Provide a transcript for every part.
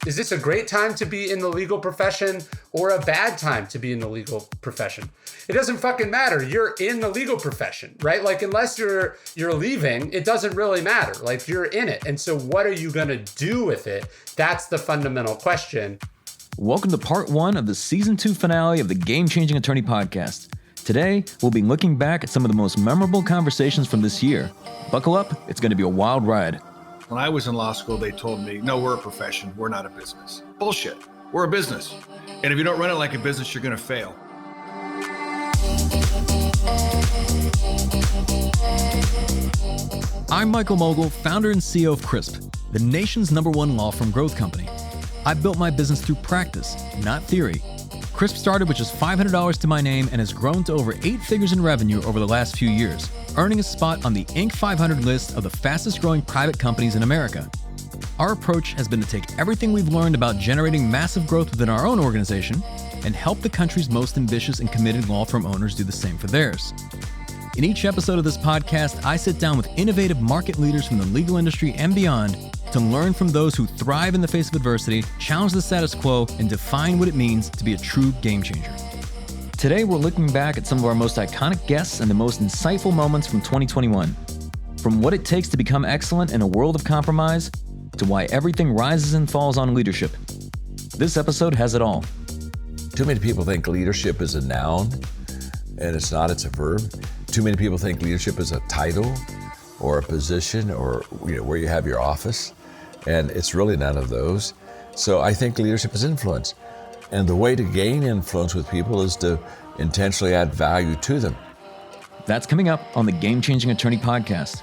Is this a great time to be in the legal profession or a bad time to be in the legal profession? It doesn't fucking matter. You're in the legal profession, right? Like, unless you're leaving, it doesn't really matter. Like, you're in it. And so what are you going to do with it? That's the fundamental question. Welcome to part 1 of the season 2 finale of the Game Changing Attorney podcast. Today, we'll be looking back at some of the most memorable conversations from this year. Buckle up, it's going to be a wild ride. When I was in law school, they told me, no, we're a profession, we're not a business. Bullshit. We're a business. And if you don't run it like a business, you're going to fail. I'm Michael Mogill, founder and CEO of Crisp, the nation's #1 law firm growth company. I built my business through practice, not theory. Crisp started with just $500 to my name and has grown to over 8 figures in revenue over the last few years, earning a spot on the Inc. 500 list of the fastest growing private companies in America. Our approach has been to take everything we've learned about generating massive growth within our own organization and help the country's most ambitious and committed law firm owners do the same for theirs. In each episode of this podcast, I sit down with innovative market leaders from the legal industry and beyond to learn from those who thrive in the face of adversity, challenge the status quo, and define what it means to be a true game changer. Today, we're looking back at some of our most iconic guests and the most insightful moments from 2021. From what it takes to become excellent in a world of compromise, to why everything rises and falls on leadership. This episode has it all. Too many people think leadership is a noun, and it's not, it's a verb. Too many people think leadership is a title or a position or where you have your office, and it's really none of those. So I think leadership is influence. And the way to gain influence with people is to intentionally add value to them. That's coming up on the Game Changing Attorney podcast.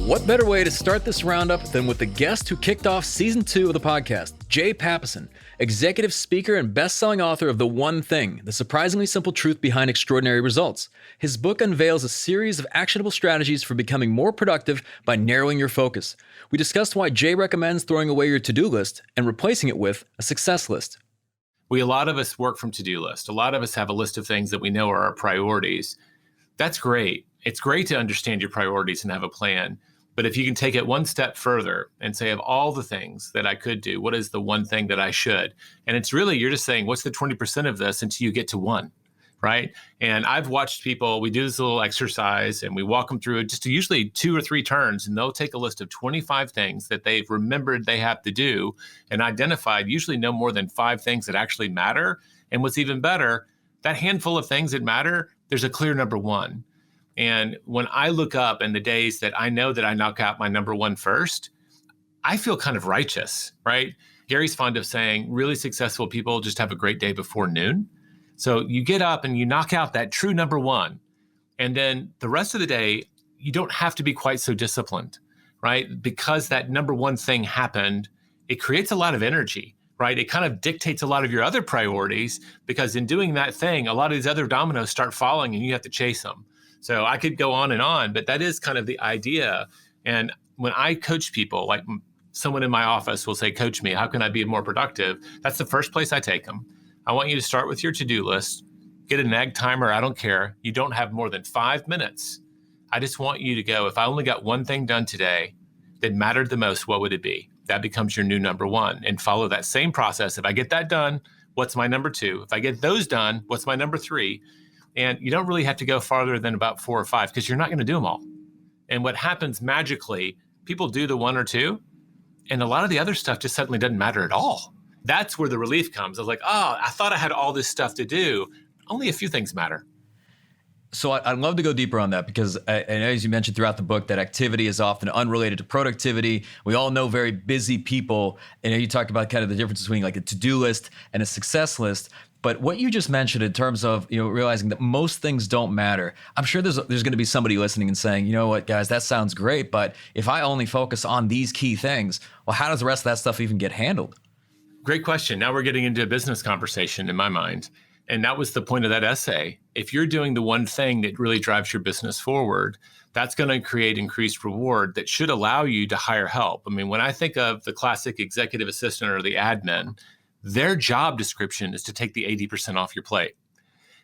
What better way to start this roundup than with the guest who kicked off season 2 of the podcast, Jay Papasan, executive speaker and best-selling author of The One Thing, The Surprisingly Simple Truth Behind Extraordinary Results. His book unveils a series of actionable strategies for becoming more productive by narrowing your focus. We discussed why Jay recommends throwing away your to-do list and replacing it with a success list. A lot of us work from to-do list. A lot of us have a list of things that we know are our priorities. That's great. It's great to understand your priorities and have a plan. But if you can take it one step further and say, of all the things that I could do, what is the one thing that I should? And it's really, you're just saying, what's the 20% of this until you get to one, right? And I've watched people, we do this little exercise and we walk them through it just usually 2 or 3 turns, and they'll take a list of 25 things that they've remembered they have to do and identified usually no more than 5 things that actually matter. And what's even better, that handful of things that matter, there's a clear number 1. And when I look up in the days that I know that I knock out my number 1 first, I feel kind of righteous, right? Gary's fond of saying really successful people just have a great day before noon. So you get up and you knock out that true number 1. And then the rest of the day, you don't have to be quite so disciplined, right? Because that number 1 thing happened, it creates a lot of energy, right? It kind of dictates a lot of your other priorities, because in doing that thing, a lot of these other dominoes start falling and you have to chase them. So I could go on, but that is kind of the idea. And when I coach people, like someone in my office will say, coach me, how can I be more productive? That's the first place I take them. I want you to start with your to-do list, get a nag timer, I don't care. You don't have more than 5 minutes. I just want you to go, if I only got one thing done today that mattered the most, what would it be? That becomes your new number 1, and follow that same process. If I get that done, what's my number 2? If I get those done, what's my number 3? And you don't really have to go farther than about 4 or 5, because you're not going to do them all. And what happens magically, people do the 1 or 2, and a lot of the other stuff just suddenly doesn't matter at all. That's where the relief comes. I was like, oh, I thought I had all this stuff to do. Only a few things matter. So I'd love to go deeper on that, because I know, as you mentioned throughout the book, that activity is often unrelated to productivity. We all know very busy people. And you talk about kind of the difference between like a to-do list and a success list. But what you just mentioned in terms of, realizing that most things don't matter, I'm sure there's going to be somebody listening and saying, you know what, guys, that sounds great, but if I only focus on these key things, well, how does the rest of that stuff even get handled? Great question. Now we're getting into a business conversation in my mind. And that was the point of that essay. If you're doing the one thing that really drives your business forward, that's going to create increased reward that should allow you to hire help. I mean, when I think of the classic executive assistant or the admin, their job description is to take the 80% off your plate.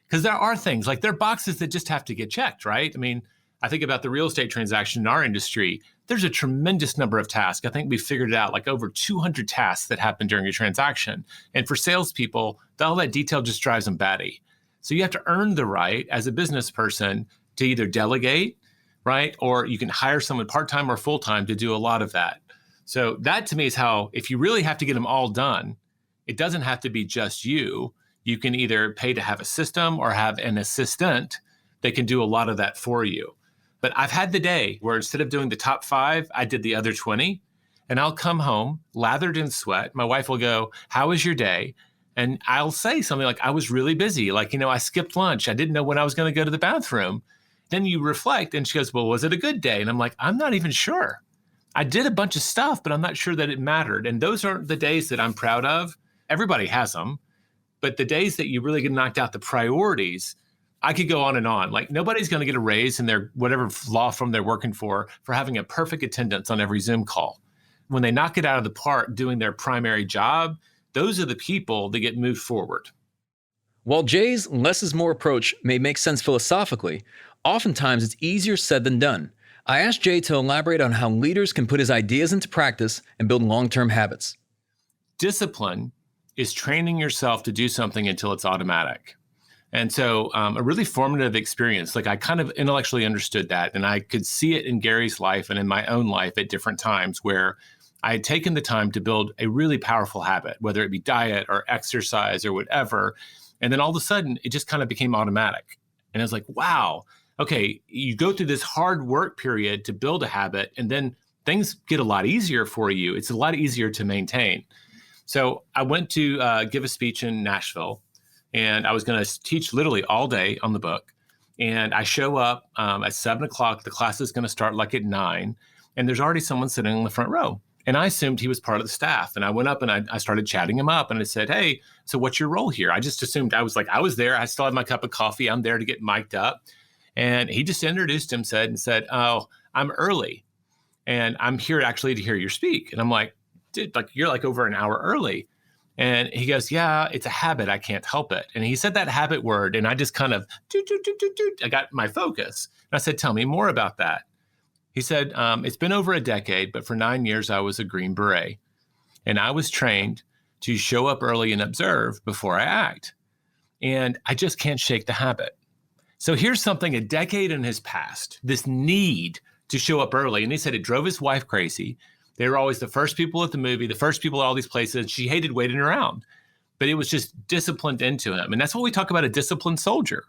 Because there are things like there are boxes that just have to get checked, right? I mean, I think about the real estate transaction in our industry. There's a tremendous number of tasks. I think we figured it out, like over 200 tasks that happen during a transaction. And for salespeople, all that detail just drives them batty. So you have to earn the right as a business person to either delegate, right? Or you can hire someone part-time or full-time to do a lot of that. So that to me is how, if you really have to get them all done, it doesn't have to be just you. You can either pay to have a system or have an assistant that can do a lot of that for you. But I've had the day where instead of doing the top 5, I did the other 20. And I'll come home lathered in sweat. My wife will go, "How was your day?" And I'll say something like, "I was really busy. Like, I skipped lunch. I didn't know when I was going to go to the bathroom." Then you reflect and she goes, "Well, was it a good day?" And I'm like, "I'm not even sure. I did a bunch of stuff, but I'm not sure that it mattered." And those aren't the days that I'm proud of. Everybody has them. But the days that you really get knocked out, the priorities, I could go on and on. Like, nobody's going to get a raise in their whatever law firm they're working for having a perfect attendance on every Zoom call. When they knock it out of the park doing their primary job, those are the people that get moved forward. While Jay's less is more approach may make sense philosophically, oftentimes it's easier said than done. I asked Jay to elaborate on how leaders can put his ideas into practice and build long-term habits. Discipline is training yourself to do something until it's automatic. And so a really formative experience, like I kind of intellectually understood that, and I could see it in Gary's life and in my own life at different times where I had taken the time to build a really powerful habit, whether it be diet or exercise or whatever. And then all of a sudden, it just kind of became automatic. And I was like, wow, okay, you go through this hard work period to build a habit, and then things get a lot easier for you. It's a lot easier to maintain. So I went to give a speech in Nashville, and I was going to teach literally all day on the book. And I show up at 7 o'clock. The class is going to start like at 9, and there's already someone sitting in the front row. And I assumed he was part of the staff. And I went up and I started chatting him up, and I said, "Hey, so what's your role here?" I just assumed I was there. I still had my cup of coffee. I'm there to get mic'd up. And he just introduced himself and said, "Oh, I'm early, and I'm here actually to hear you speak." And I'm like, "Dude, like you're like over an hour early." And he goes, "Yeah, it's a habit. I can't help it." And he said that habit word, and I just kind of, I got my focus. And I said, "Tell me more about that." He said, "It's been over a decade, but for 9 years, I was a Green Beret. And I was trained to show up early and observe before I act. And I just can't shake the habit." So here's something a decade in his past, this need to show up early. And he said it drove his wife crazy. They were always the first people at the movie, the first people at all these places. She hated waiting around, but it was just disciplined into him. And that's what we talk about, a disciplined soldier.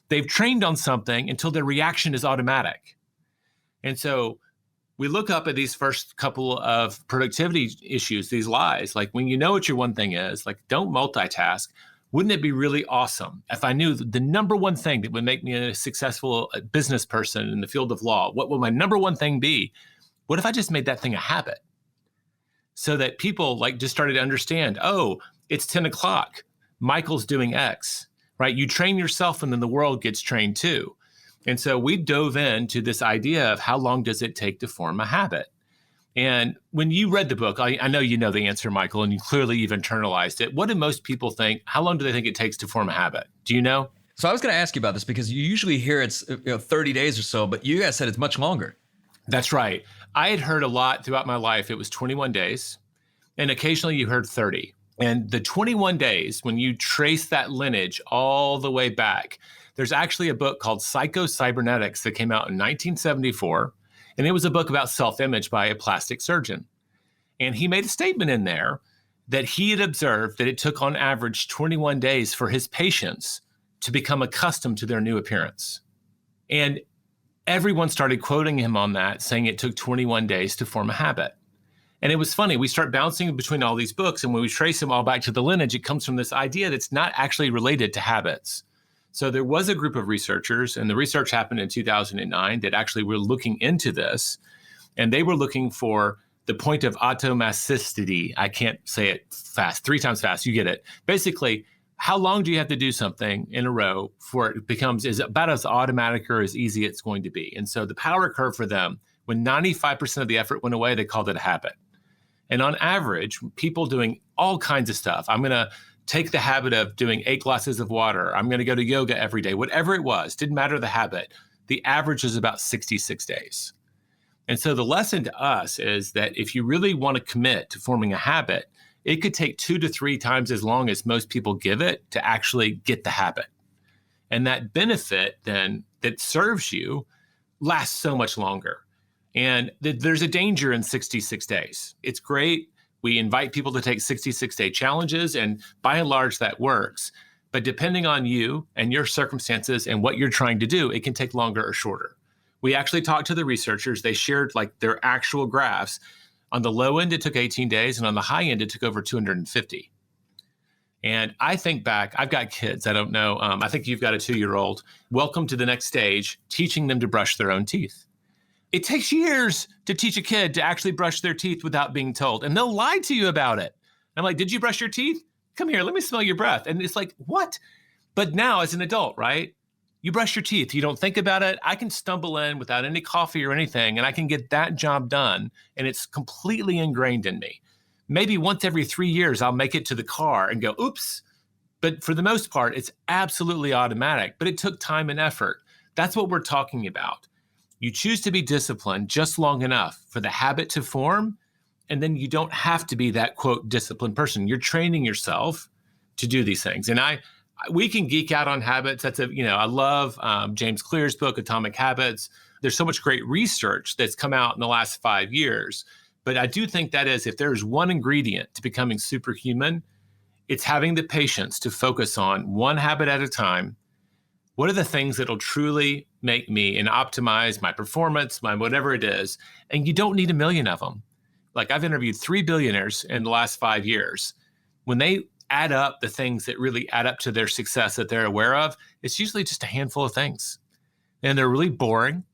They've trained on something until their reaction is automatic. And so we look up at these first couple of productivity issues, these lies, like when you know what your one thing is, like don't multitask. Wouldn't it be really awesome if I knew the number one thing that would make me a successful business person in the field of law? What would my number one thing be? What if I just made that thing a habit so that people like just started to understand, oh, it's 10 o'clock. Michael's doing X, right? You train yourself and then the world gets trained too. And so we dove into this idea of how long does it take to form a habit? And when you read the book, I know you know the answer, Michael, and you've internalized it. What do most people think? How long do they think it takes to form a habit? Do you know? So I was going to ask you about this because you usually hear it's 30 days or so, but you guys said it's much longer. That's right. I had heard a lot throughout my life. It was 21 days, and occasionally you heard 30. And the 21 days, when you trace that lineage all the way back, there's actually a book called Psycho-Cybernetics that came out in 1974. And it was a book about self-image by a plastic surgeon. And he made a statement in there that he had observed that it took on average 21 days for his patients to become accustomed to their new appearance. And everyone started quoting him on that, saying it took 21 days to form a habit. And it was funny. We start bouncing between all these books, and when we trace them all back to the lineage, it comes from this idea that's not actually related to habits. So there was a group of researchers, and the research happened in 2009 that actually were looking into this, and they were looking for the point of automaticity. I can't say it fast, 3 times fast, you get it. Basically, how long do you have to do something in a row before it becomes about as automatic or as easy it's going to be? And so the power curve for them, when 95% of the effort went away, they called it a habit. And on average, people doing all kinds of stuff, I'm going to take the habit of doing 8 glasses of water. I'm going to go to yoga every day, whatever it was, didn't matter the habit. The average is about 66 days. And so the lesson to us is that if you really want to commit to forming a habit, it could take 2 to 3 times as long as most people give it to actually get the habit. And that benefit then that serves you lasts so much longer. And there's a danger in 66 days. It's great. We invite people to take 66-day challenges, and by and large, that works. But depending on you and your circumstances and what you're trying to do, it can take longer or shorter. We actually talked to the researchers. They shared like their actual graphs. On the low end, it took 18 days, and on the high end, it took over 250. And I think back, I've got kids. I don't know. I think you've got a 2-year-old. Welcome to the next stage, teaching them to brush their own teeth. It takes years to teach a kid to actually brush their teeth without being told. And they'll lie to you about it. I'm like, did you brush your teeth? Come here, let me smell your breath. And it's like, what? But now as an adult, right? You brush your teeth. You don't think about it. I can stumble in without any coffee or anything, and I can get that job done. And it's completely ingrained in me. Maybe once every 3 years, I'll make it to the car and go, oops. But for the most part, it's absolutely automatic. But it took time and effort. That's what we're talking about. You choose to be disciplined just long enough for the habit to form, and then you don't have to be that, quote, disciplined person. You're training yourself to do these things. And we can geek out on habits. I love James Clear's book, Atomic Habits. There's so much great research that's come out in the last 5 years. But I do think that if there's one ingredient to becoming superhuman, it's having the patience to focus on one habit at a time. What are the things that'll truly make me and optimize my performance, my whatever it is? And you don't need a million of them. Like I've interviewed 3 billionaires in the last 5 years. When they add up the things that really add up to their success that they're aware of, it's usually just a handful of things. And they're really boring,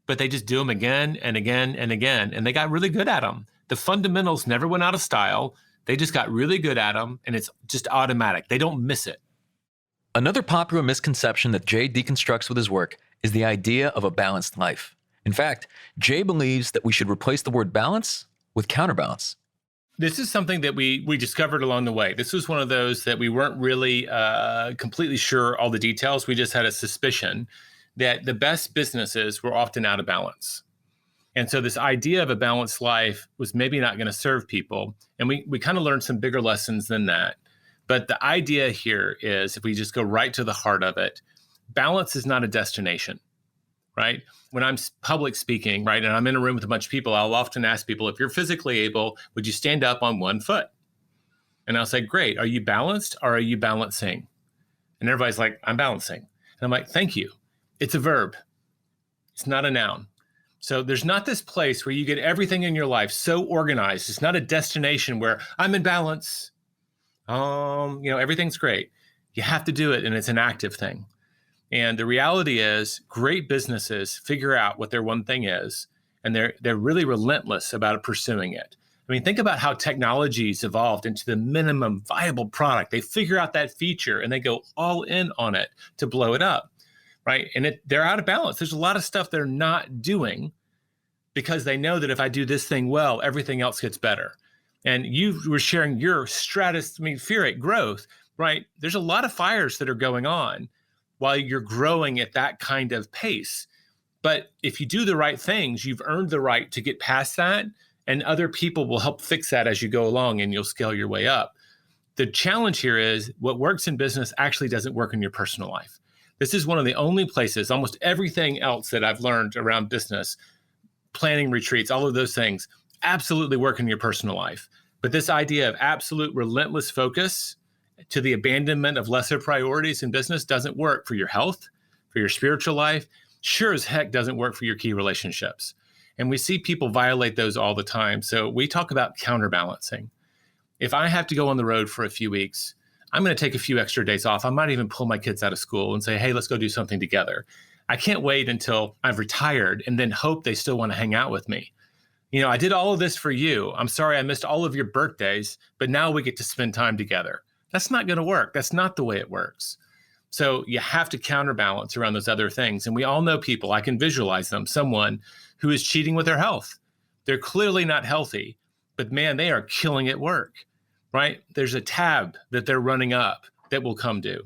but they just do them again and again and again. And they got really good at them. The fundamentals never went out of style. They just got really good at them, and it's just automatic. They don't miss it. Another popular misconception that Jay deconstructs with his work is the idea of a balanced life. In fact, Jay believes that we should replace the word balance with counterbalance. This is something that we discovered along the way. This was one of those that we weren't really completely sure all the details. We just had a suspicion that the best businesses were often out of balance. And so this idea of a balanced life was maybe not going to serve people. And we kind of learned some bigger lessons than that. But the idea here is, if we just go right to the heart of it, balance is not a destination, right? When I'm public speaking, right, and I'm in a room with a bunch of people, I'll often ask people, if you're physically able, would you stand up on one foot? And I'll say, great, are you balanced or are you balancing? And everybody's like, I'm balancing. And I'm like, thank you. It's a verb. It's not a noun. So there's not this place where you get everything in your life so organized. It's not a destination where I'm in balance. Everything's great. You have to do it, and it's an active thing. And the reality is, great businesses figure out what their one thing is, and they're really relentless about pursuing it. I mean, think about how technology's evolved into the minimum viable product. They figure out that feature, and they go all in on it to blow it up, right? And they're out of balance. There's a lot of stuff they're not doing because they know that if I do this thing well, everything else gets better. And you were sharing your stratospheric growth, right? There's a lot of fires that are going on while you're growing at that kind of pace. But if you do the right things, you've earned the right to get past that, and other people will help fix that as you go along, and you'll scale your way up. The challenge here is what works in business actually doesn't work in your personal life. This is one of the only places, almost everything else that I've learned around business, planning retreats, all of those things, absolutely work in your personal life. But this idea of absolute relentless focus to the abandonment of lesser priorities in business doesn't work for your health, for your spiritual life, sure as heck doesn't work for your key relationships. And we see people violate those all the time. So we talk about counterbalancing. If I have to go on the road for a few weeks, I'm going to take a few extra days off. I might even pull my kids out of school and say, hey, let's go do something together. I can't wait until I've retired and then hope they still want to hang out with me. I did all of this for you. I'm sorry I missed all of your birthdays, but now we get to spend time together. That's not going to work. That's not the way it works. So you have to counterbalance around those other things. And we all know people, I can visualize them, someone who is cheating with their health. They're clearly not healthy, but man, they are killing at work, right? There's a tab that they're running up that will come due.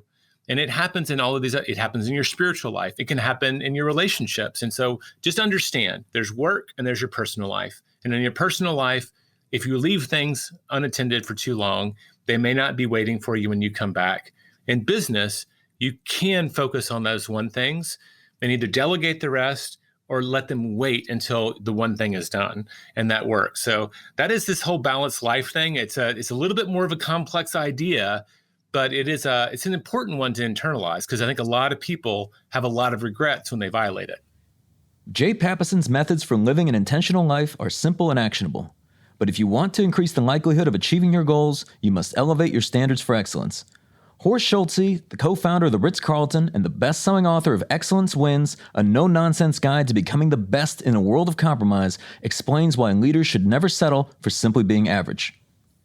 And it happens in all of these, it happens in your spiritual life. It can happen in your relationships. And so just understand there's work and there's your personal life. And in your personal life, if you leave things unattended for too long, they may not be waiting for you when you come back. In business, you can focus on those one things and either delegate the rest or let them wait until the one thing is done, and that works. So that is this whole balanced life thing. It's a little bit more of a complex idea, but it's an important one to internalize, because I think a lot of people have a lot of regrets when they violate it. Jay Papasan's methods for living an intentional life are simple and actionable. But if you want to increase the likelihood of achieving your goals, you must elevate your standards for excellence. Horst Schulze, the co-founder of the Ritz-Carlton and the best-selling author of Excellence Wins, a no-nonsense guide to becoming the best in a world of compromise, explains why leaders should never settle for simply being average.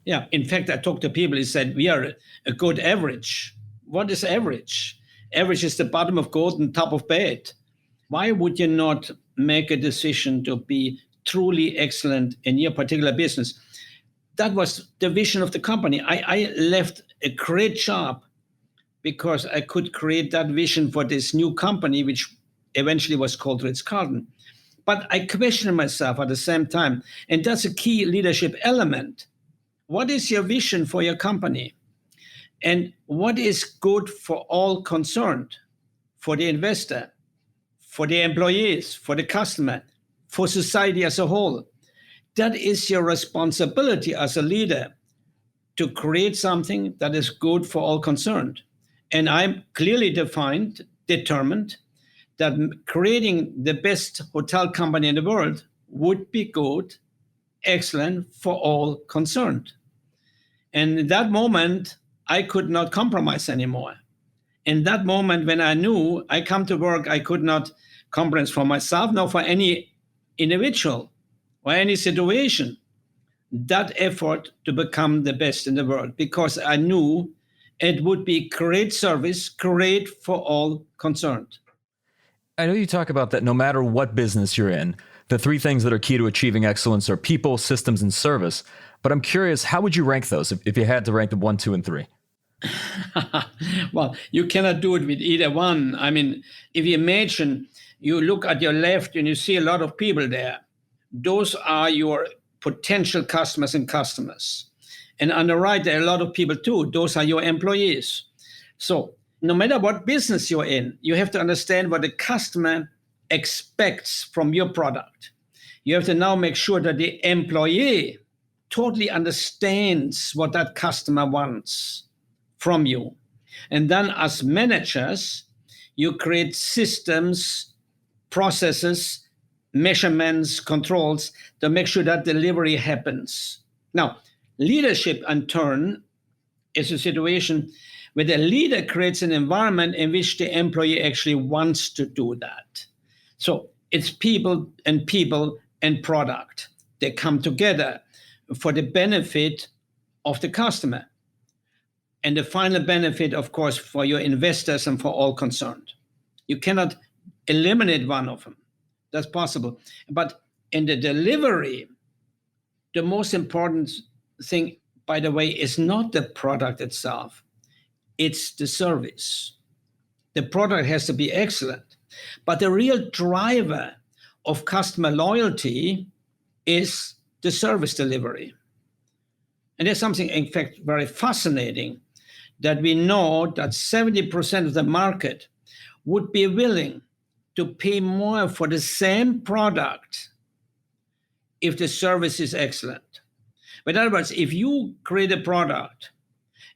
Yeah, in fact, I talked to people who said, we are a good average. What is average? Average is the bottom of goat and top of bad. Why would you not make a decision to be truly excellent in your particular business? That was the vision of the company. I left a great job because I could create that vision for this new company, which eventually was called Ritz-Carlton. But I questioned myself at the same time. And that's a key leadership element. What is your vision for your company? And what is good for all concerned? For the investor, for the employees, for the customer, for society as a whole. That is your responsibility as a leader, to create something that is good for all concerned. And I'm clearly determined that creating the best hotel company in the world would be good, excellent for all concerned. And in that moment, I could not compromise anymore. In that moment, when I knew I come to work, I could not compromise for myself, nor for any individual or any situation, that effort to become the best in the world, because I knew it would be great service, great for all concerned. I know you talk about that no matter what business you're in, the three things that are key to achieving excellence are people, systems, and service. But I'm curious, how would you rank those if you had to rank them 1, 2, and 3? Well, you cannot do it with either one. I mean, if you imagine, you look at your left and you see a lot of people there. Those are your potential customers and customers. And on the right, there are a lot of people too. Those are your employees. So no matter what business you're in, you have to understand what the customer expects from your product. You have to now make sure that the employee totally understands what that customer wants from you. And then as managers, you create systems, processes, measurements, controls to make sure that delivery happens. Now, leadership, in turn, is a situation where the leader creates an environment in which the employee actually wants to do that. So it's people and product. They come together for the benefit of the customer. And the final benefit, of course, for your investors and for all concerned. You cannot eliminate one of them. That's possible. But in the delivery, the most important thing, by the way, is not the product itself. It's the service. The product has to be excellent. But the real driver of customer loyalty is the service delivery. And there's something, in fact, very fascinating, that we know that 70% of the market would be willing to pay more for the same product if the service is excellent. In other words, if you create a product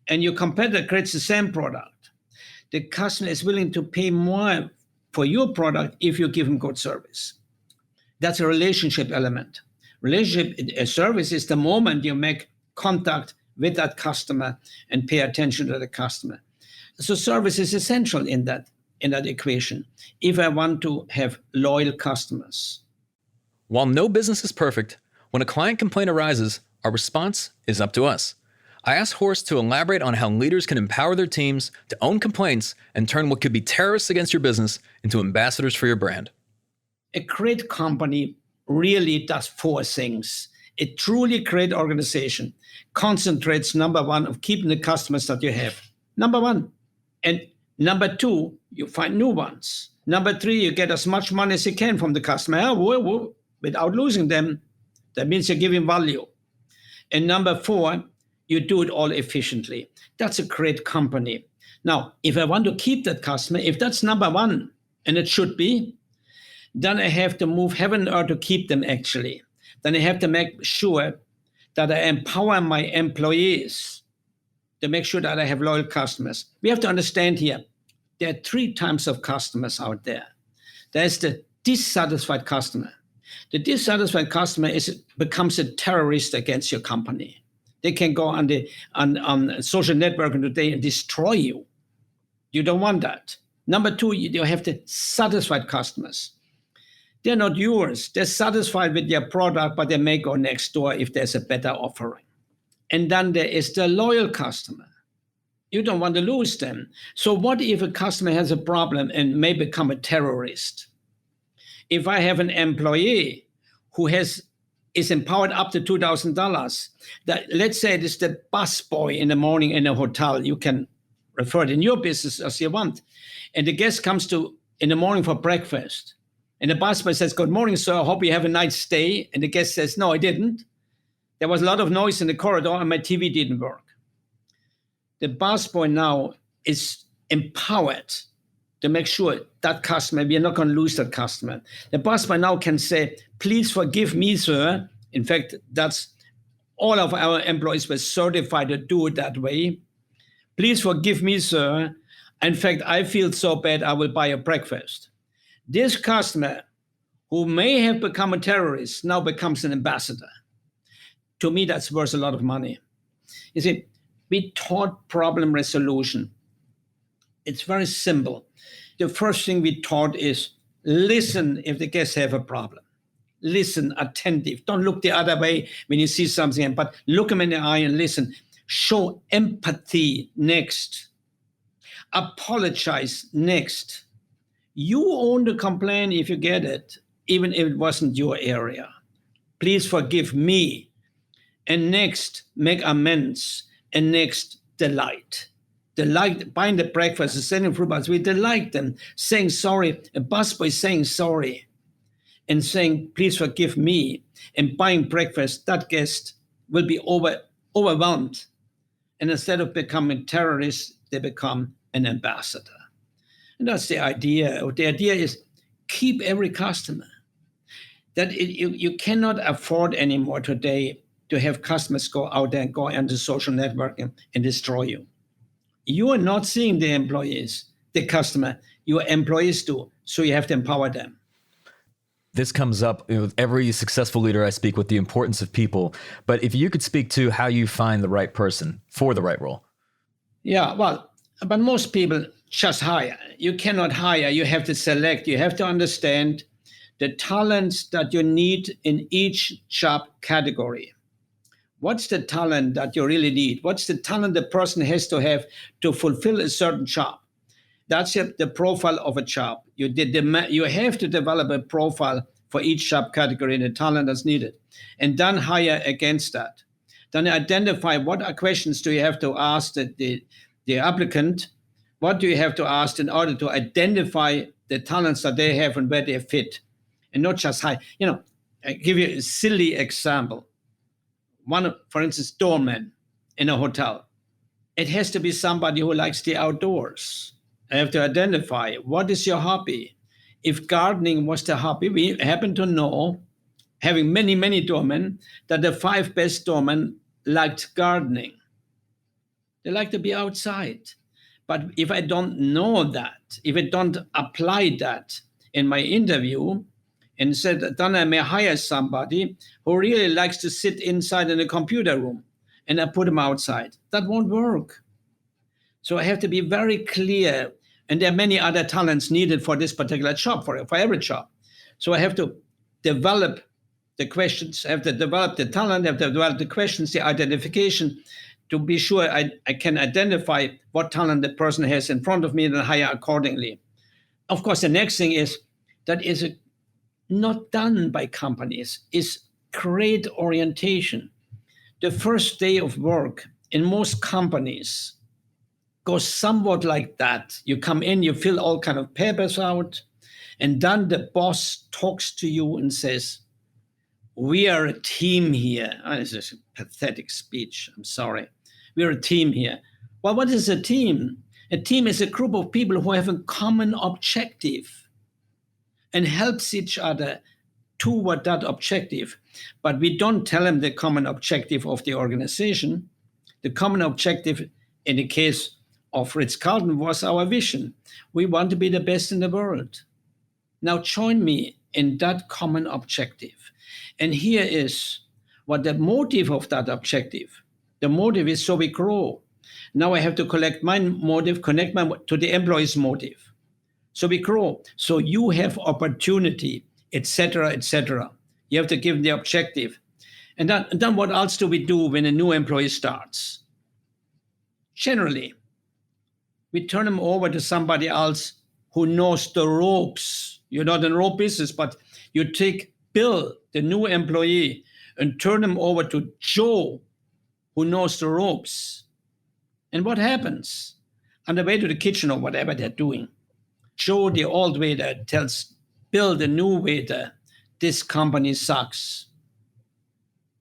and your competitor creates the same product, the customer is willing to pay more for your product if you give them good service. That's a relationship element. Relationship service is the moment you make contact with that customer and pay attention to the customer. So service is essential in that equation if I want to have loyal customers. While no business is perfect, when a client complaint arises, our response is up to us. I asked Horst to elaborate on how leaders can empower their teams to own complaints and turn what could be terrorists against your business into ambassadors for your brand. A great company really does 4 things. A truly great organization concentrates, number one, of keeping the customers that you have. Number one. And Number 2, you find new ones. Number 3, you get as much money as you can from the customer without losing them. That means you're giving value. And number 4, you do it all efficiently. That's a great company. Now, if I want to keep that customer, if that's number 1, and it should be, then I have to move heaven and earth to keep them actually. Then I have to make sure that I empower my employees to make sure that I have loyal customers. We have to understand here, there are 3 types of customers out there. There's the dissatisfied customer. The dissatisfied customer becomes a terrorist against your company. They can go on social networking today and destroy you. You don't want that. Number 2, you have the satisfied customers. They're not yours. They're satisfied with your product, but they may go next door if there's a better offering. And then there is the loyal customer. You don't want to lose them. So what if a customer has a problem and may become a terrorist? If I have an employee who is empowered up to $2,000, let's say it is the busboy in the morning in a hotel, you can refer it in your business as you want. And the guest comes in the morning for breakfast. And the busboy says, "Good morning, sir. I hope you have a nice stay." And the guest says, "No, I didn't. There was a lot of noise in the corridor and my TV didn't work." The busboy now is empowered to make sure that customer, we are not going to lose that customer. The busboy now can say, "Please forgive me, sir." In fact, that's all of our employees were certified to do it that way. "Please forgive me, sir. In fact, I feel so bad, I will buy a breakfast." This customer, who may have become a terrorist, now becomes an ambassador. To me, that's worth a lot of money. You see, we taught problem resolution. It's very simple. The first thing we taught is listen if the guests have a problem. Listen, attentive. Don't look the other way when you see something, but look them in the eye and listen. Show empathy next. Apologize next. You own the complaint if you get it, even if it wasn't your area. Please forgive me. And next, make amends. And next, delight. Delight, buying the breakfast, sending fruit bars, we delight them. Saying sorry, a busboy saying sorry. And saying, "Please forgive me." And buying breakfast, that guest will be overwhelmed. And instead of becoming terrorists, they become an ambassador. And that's the idea. The idea is keep every customer. That you cannot afford anymore today to have customers go out there and go into social networking and destroy you. You are not seeing the employees, the customer. Your employees do. So you have to empower them. This comes up with every successful leader I speak with, the importance of people. But if you could speak to how you find the right person for the right role. Yeah, well, but most people just hire. You cannot hire. You have to select. You have to understand the talents that you need in each job category. What's the talent that you really need? What's the talent the person has to have to fulfill a certain job? That's the profile of a job. You have to develop a profile for each job category and the talent that's needed, and then hire against that. Then identify what questions do you have to ask the applicant. What do you have to ask in order to identify the talents that they have and where they fit, and not just hire? I give you a silly example. One, for instance, doorman in a hotel. It has to be somebody who likes the outdoors. I have to identify what is your hobby. If gardening was the hobby, we happen to know, having many, many doormen, that the 5 best doormen liked gardening. They like to be outside. But if I don't know that, if I don't apply that in my interview, and said, then I may hire somebody who really likes to sit inside in a computer room, and I put him outside. That won't work. So I have to be very clear. And there are many other talents needed for this particular job, for every job. So I have to develop the questions, I have to develop the talent, I have to develop the questions, the identification, to be sure I can identify what talent the person has in front of me and hire accordingly. Of course, the next thing is that is not done by companies, is create orientation. The first day of work in most companies goes somewhat like that. You come in, you fill all kind of papers out, and then the boss talks to you and says, we are a team here. This is a pathetic speech. I'm sorry. We're a team here. Well, what is a team? A team is a group of people who have a common objective and helps each other toward that objective. But we don't tell them the common objective of the organization. The common objective in the case of Ritz-Carlton was our vision. We want to be the best in the world. Now join me in that common objective. And here is what the motive of that objective. The motive is so we grow. Now I have to collect my motive, connect my to the employee's motive. So we grow. So you have opportunity, etc., etc. You have to give them the objective. And then what else do we do when a new employee starts? Generally, we turn them over to somebody else who knows the ropes. You're not in rope business, but you take Bill, the new employee, and turn him over to Joe, who knows the ropes. And what happens? On the way to the kitchen or whatever they're doing, Joe, the old waiter, tells Bill, the new waiter, this company sucks.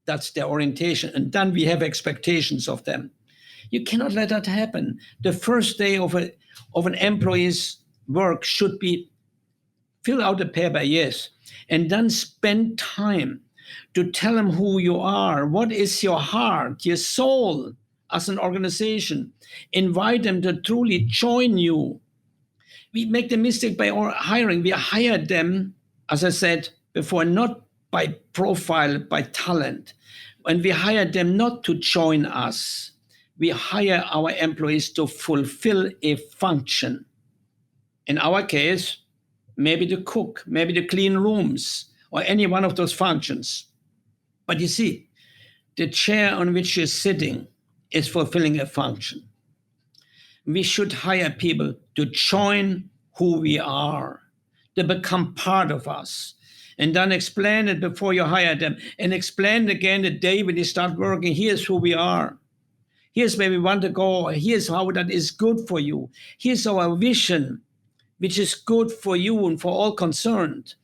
That's their orientation. And then we have expectations of them. You cannot let that happen. The first day of an employee's work should be fill out a paper, yes, and then spend time to tell them who you are. What is your heart, your soul as an organization? Invite them to truly join you. We make the mistake by hiring. We hire them, as I said before, not by profile, by talent. And we hire them not to join us. We hire our employees to fulfill a function. In our case, maybe to cook, maybe to clean rooms, or any one of those functions. But you see, the chair on which you're sitting is fulfilling a function. We should hire people to join who we are, to become part of us, and then explain it before you hire them, and explain it again the day when you start working. Here's who we are. Here's where we want to go. Here's how that is good for you. Here's our vision, which is good for you and for all concerned.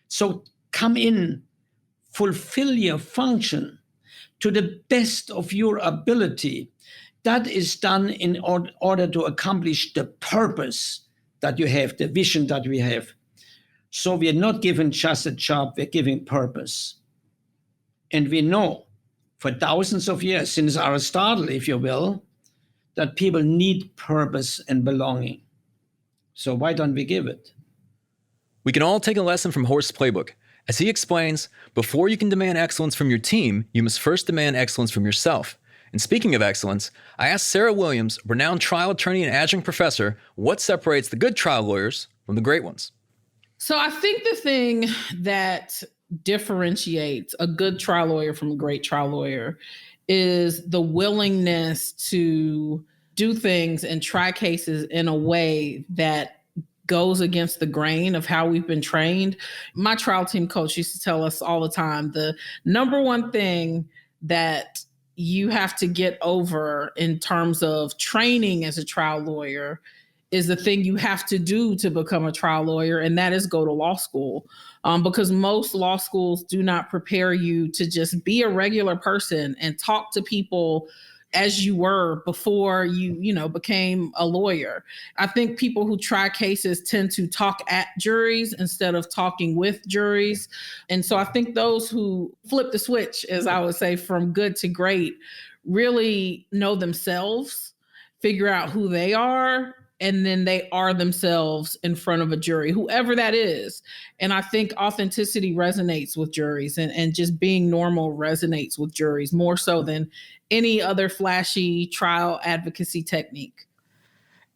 So come in, fulfill your function to the best of your ability. That is done in order to accomplish the purpose that you have, the vision that we have. So we are not given just a job, we're giving purpose. And we know for thousands of years, since Aristotle, if you will, that people need purpose and belonging. So why don't we give it? We can all take a lesson from Horst's playbook. As he explains, before you can demand excellence from your team, you must first demand excellence from yourself. And speaking of excellence, I asked Sara Williams, renowned trial attorney and adjunct professor, what separates the good trial lawyers from the great ones. So I think the thing that differentiates a good trial lawyer from a great trial lawyer is the willingness to do things and try cases in a way that goes against the grain of how we've been trained. My trial team coach used to tell us all the time, the number one thing that you have to get over in terms of training as a trial lawyer is the thing you have to do to become a trial lawyer, and that is go to law school. Because most law schools do not prepare you to just be a regular person and talk to people as you were before you became a lawyer. I think people who try cases tend to talk at juries instead of talking with juries. And so I think those who flip the switch, as I would say, from good to great, really know themselves, figure out who they are, and then they are themselves in front of a jury, whoever that is. And I think authenticity resonates with juries, and just being normal resonates with juries more so than any other flashy trial advocacy technique.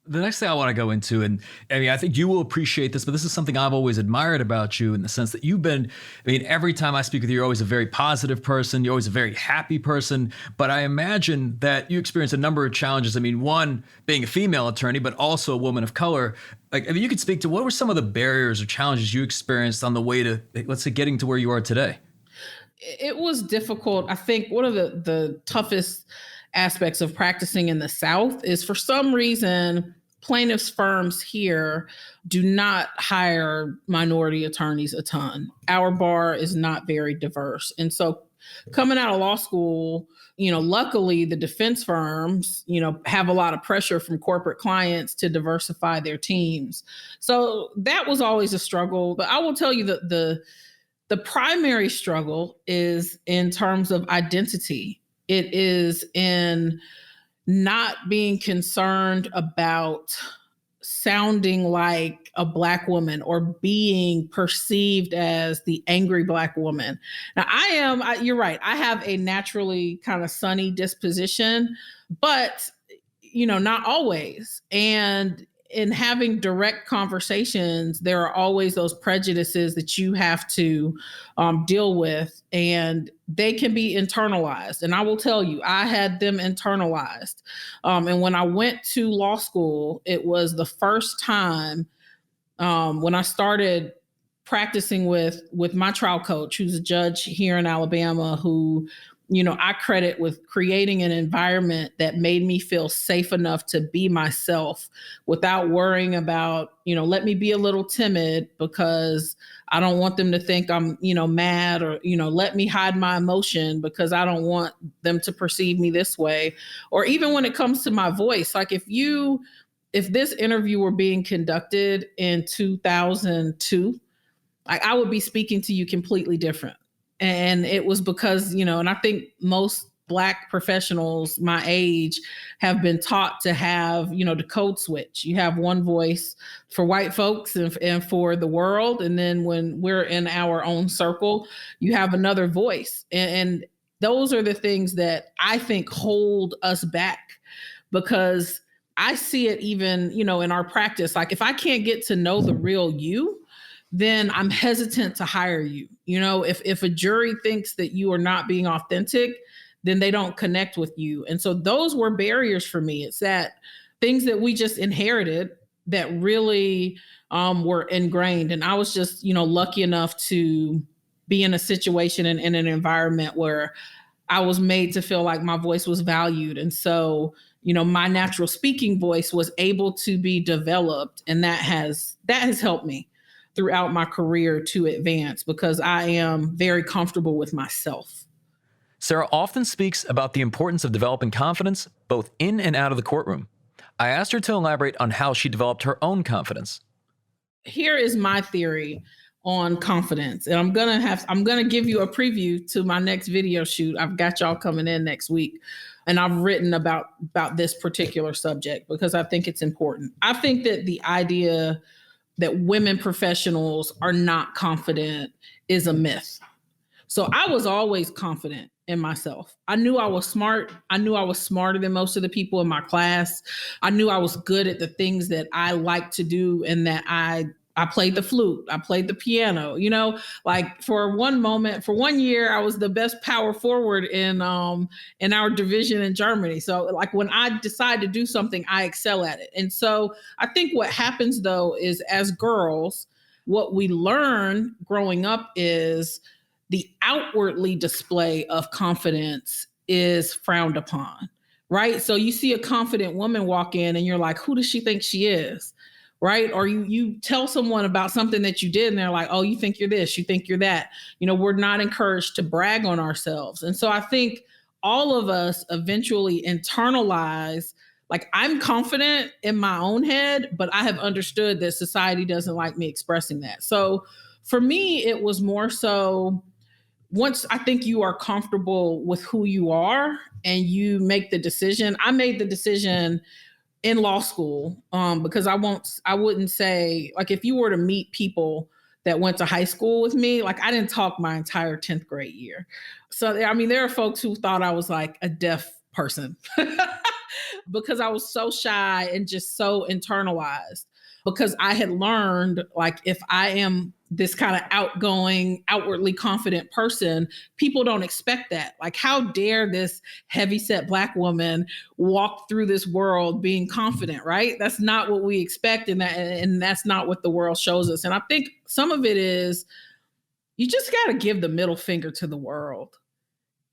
The next thing I want to go into, and I mean, I think you will appreciate this, but this is something I've always admired about you in the sense that you've been, I mean, every time I speak with you, you're always a very positive person. You're always a very happy person. But I imagine that you experience a number of challenges. I mean, one, being a female attorney, but also a woman of color. Like, I mean, you could speak to what were some of the barriers or challenges you experienced on the way to, let's say, getting to where you are today? It was difficult. I think one of the toughest aspects of practicing in the South is for some reason, plaintiffs' firms here do not hire minority attorneys a ton. Our bar is not very diverse. And so coming out of law school, luckily the defense firms, have a lot of pressure from corporate clients to diversify their teams. So that was always a struggle. But I will tell you that the primary struggle is in terms of identity. It is in not being concerned about sounding like a Black woman or being perceived as the angry Black woman. Now, you're right. I have a naturally kind of sunny disposition, but, not always. And in having direct conversations, there are always those prejudices that you have to deal with, and they can be internalized. And I will tell you, I had them internalized. And when I went to law school, it was the first time when I started practicing with my trial coach, who's a judge here in Alabama, who I credit with creating an environment that made me feel safe enough to be myself without worrying about, let me be a little timid because I don't want them to think I'm, mad, or, let me hide my emotion because I don't want them to perceive me this way. Or even when it comes to my voice, like if this interview were being conducted in 2002, I would be speaking to you completely different. And it was because, and I think most Black professionals my age have been taught to have, the code switch. You have one voice for white folks and for the world. And then when we're in our own circle, you have another voice. And those are the things that I think hold us back, because I see it even, in our practice. Like if I can't get to know the real you, then I'm hesitant to hire you. If a jury thinks that you are not being authentic, then they don't connect with you. And so those were barriers for me. It's that things that we just inherited that really were ingrained. And I was just, lucky enough to be in a situation and in an environment where I was made to feel like my voice was valued. And so, my natural speaking voice was able to be developed. And that has helped me throughout my career to advance, because I am very comfortable with myself. Sara often speaks about the importance of developing confidence both in and out of the courtroom. I asked her to elaborate on how she developed her own confidence. Here is my theory on confidence. And I'm gonna give you a preview to my next video shoot. I've got y'all coming in next week. And I've written about this particular subject because I think it's important. I think that the idea that women professionals are not confident is a myth. So I was always confident in myself. I knew I was smart. I knew I was smarter than most of the people in my class. I knew I was good at the things that I like to do, and that I played the flute. I played the piano, like for 1 year, I was the best power forward in our division in Germany. So like when I decide to do something, I excel at it. And so I think what happens though is, as girls, what we learn growing up is the outwardly display of confidence is frowned upon, right? So you see a confident woman walk in and you're like, who does she think she is? Right? Or you tell someone about something that you did and they're like, oh, you think you're this, you think you're that. We're not encouraged to brag on ourselves. And so I think all of us eventually internalize, like, I'm confident in my own head, but I have understood that society doesn't like me expressing that. So for me, it was more so, once I think you are comfortable with who you are and you make the decision. I made the decision in law school, because I wouldn't say, like, if you were to meet people that went to high school with me, like, I didn't talk my entire 10th grade year. So, I mean, there are folks who thought I was like a deaf person because I was so shy and just so internalized, because I had learned, like, if I am this kind of outgoing, outwardly confident person, people don't expect that. Like, how dare this heavyset Black woman walk through this world being confident, right? That's not what we expect, and that's not what the world shows us. And I think some of it is, you just got to give the middle finger to the world.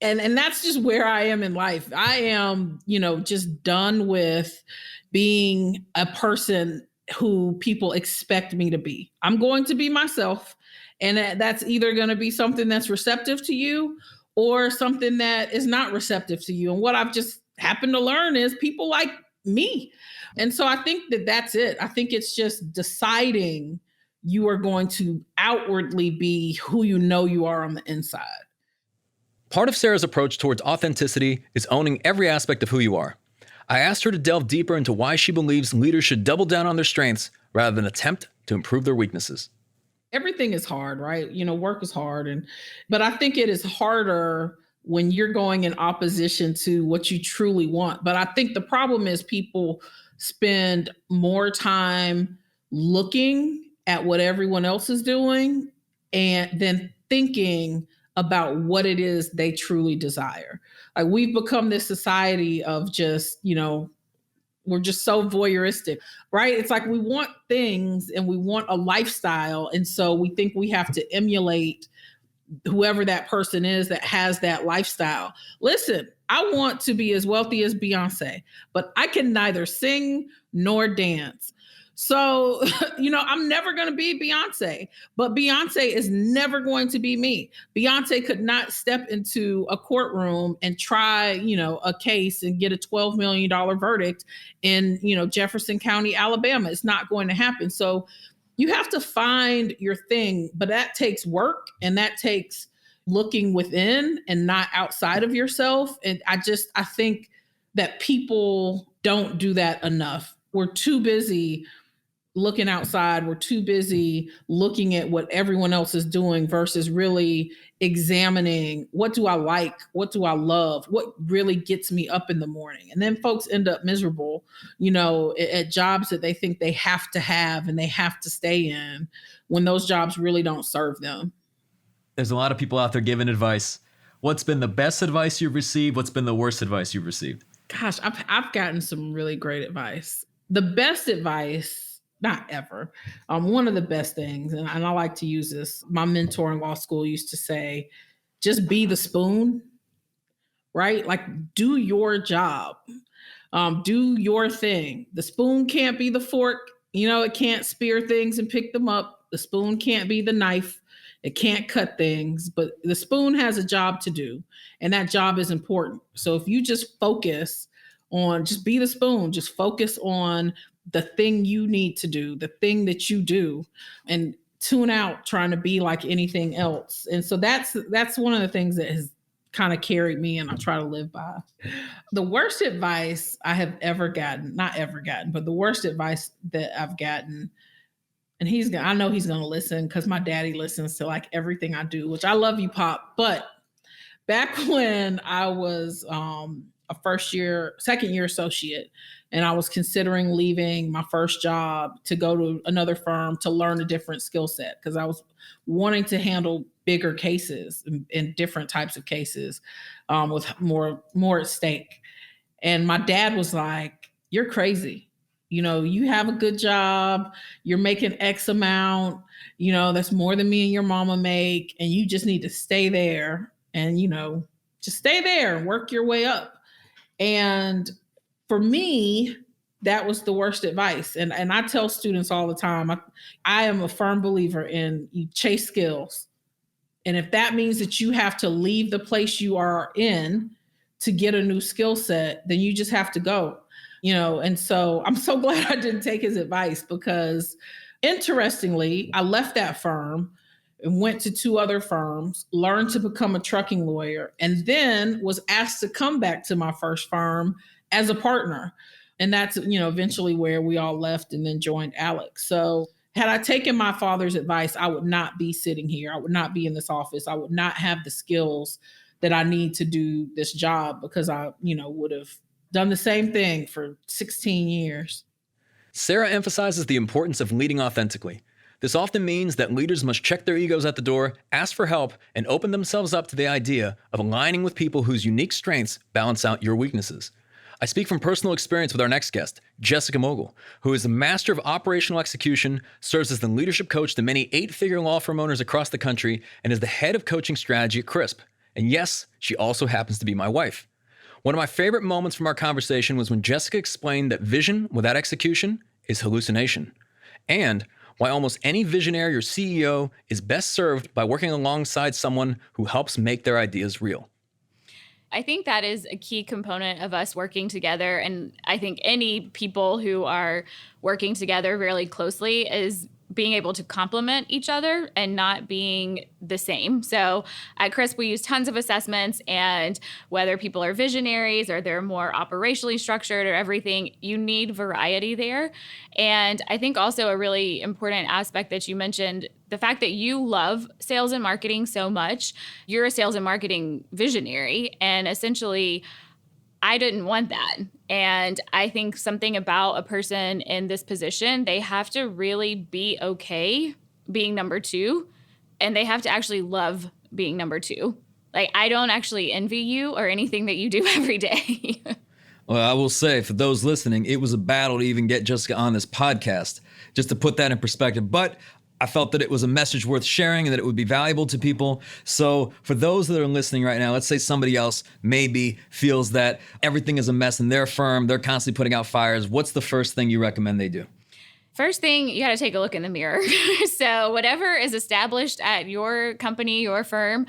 And that's just where I am in life. I am, just done with being a person who people expect me to be. I'm going to be myself. And that's either going to be something that's receptive to you or something that is not receptive to you. And what I've just happened to learn is people like me. And so I think that that's it. I think it's just deciding you are going to outwardly be who you know you are on the inside. Part of Sara's approach towards authenticity is owning every aspect of who you are. I asked her to delve deeper into why she believes leaders should double down on their strengths rather than attempt to improve their weaknesses. Everything is hard, right? Work is hard. But I think it is harder when you're going in opposition to what you truly want. But I think the problem is people spend more time looking at what everyone else is doing and then thinking about what it is they truly desire. Like we've become this society of just, we're just so voyeuristic, right? It's like we want things and we want a lifestyle. And so we think we have to emulate whoever that person is that has that lifestyle. Listen, I want to be as wealthy as Beyonce, but I can neither sing nor dance. So, I'm never going to be Beyonce, but Beyonce is never going to be me. Beyonce could not step into a courtroom and try, a case and get a $12 million verdict in, Jefferson County, Alabama. It's not going to happen. So you have to find your thing, but that takes work and that takes looking within and not outside of yourself. And I think that people don't do that enough. We're too busy looking outside. We're too busy looking at what everyone else is doing versus really examining what do I like? What do I love? What really gets me up in the morning? And then folks end up miserable, at jobs that they think they have to have and they have to stay in when those jobs really don't serve them. There's a lot of people out there giving advice. What's been the best advice you've received? What's been the worst advice you've received? Gosh, I've gotten some really great advice. The best advice, not ever. One of the best things, and I like to use this, my mentor in law school used to say, just be the spoon, right? Like do your job, do your thing. The spoon can't be the fork. It can't spear things and pick them up. The spoon can't be the knife. It can't cut things, but the spoon has a job to do, and that job is important. So if you just focus on, just be the spoon, just focus on the thing you need to do, the thing that you do, and tune out trying to be like anything else. And so that's one of the things that has kind of carried me and I try to live by. The worst advice I have ever gotten, not ever gotten, but the worst advice that I've gotten, and I know he's going to listen because my daddy listens to like everything I do, which I love you, Pop. But back when I was a second year associate, and I was considering leaving my first job to go to another firm to learn a different skill set because I was wanting to handle bigger cases and different types of cases with more at stake. And my dad was like, "You're crazy. You have a good job. You're making X amount. That's more than me and your mama make. And you just need to stay there and, just stay there and work your way up." And for me, that was the worst advice. And I tell students all the time, I am a firm believer in you chase skills. And if that means that you have to leave the place you are in to get a new skill set, then you just have to go, And so I'm so glad I didn't take his advice because interestingly, I left that firm and went to 2 other firms, learned to become a trucking lawyer, and then was asked to come back to my first firm as a partner. And that's, eventually where we all left and then joined Alex. So had I taken my father's advice, I would not be sitting here. I would not be in this office. I would not have the skills that I need to do this job because I, would have done the same thing for 16 years. Sara emphasizes the importance of leading authentically. This often means that leaders must check their egos at the door, ask for help, and open themselves up to the idea of aligning with people whose unique strengths balance out your weaknesses. I speak from personal experience with our next guest, Jessica Mogill, who is a master of operational execution, serves as the leadership coach to many 8-figure law firm owners across the country, and is the head of coaching strategy at Crisp. And yes, she also happens to be my wife. One of my favorite moments from our conversation was when Jessica explained that vision without execution is hallucination, and why almost any visionary or CEO is best served by working alongside someone who helps make their ideas real. I think that is a key component of us working together. And I think any people who are working together really closely is being able to complement each other and not being the same. So at Crisp, we use tons of assessments, and whether people are visionaries or they're more operationally structured or everything, you need variety there. And I think also a really important aspect that you mentioned, the fact that you love sales and marketing so much, you're a sales and marketing visionary, and essentially I didn't want that. And I think something about a person in this position, they have to really be okay being number two, and they have to actually love being number two. Like, I don't actually envy you or anything that you do every day. Well, I will say, for those listening, it was a battle to even get Jessica on this podcast, just to put that in perspective. But I felt that it was a message worth sharing and that it would be valuable to people. So for those that are listening right now, let's say somebody else maybe feels that everything is a mess in their firm, they're constantly putting out fires. What's the first thing you recommend they do? First thing, you got to take a look in the mirror. So whatever is established at your company, your firm,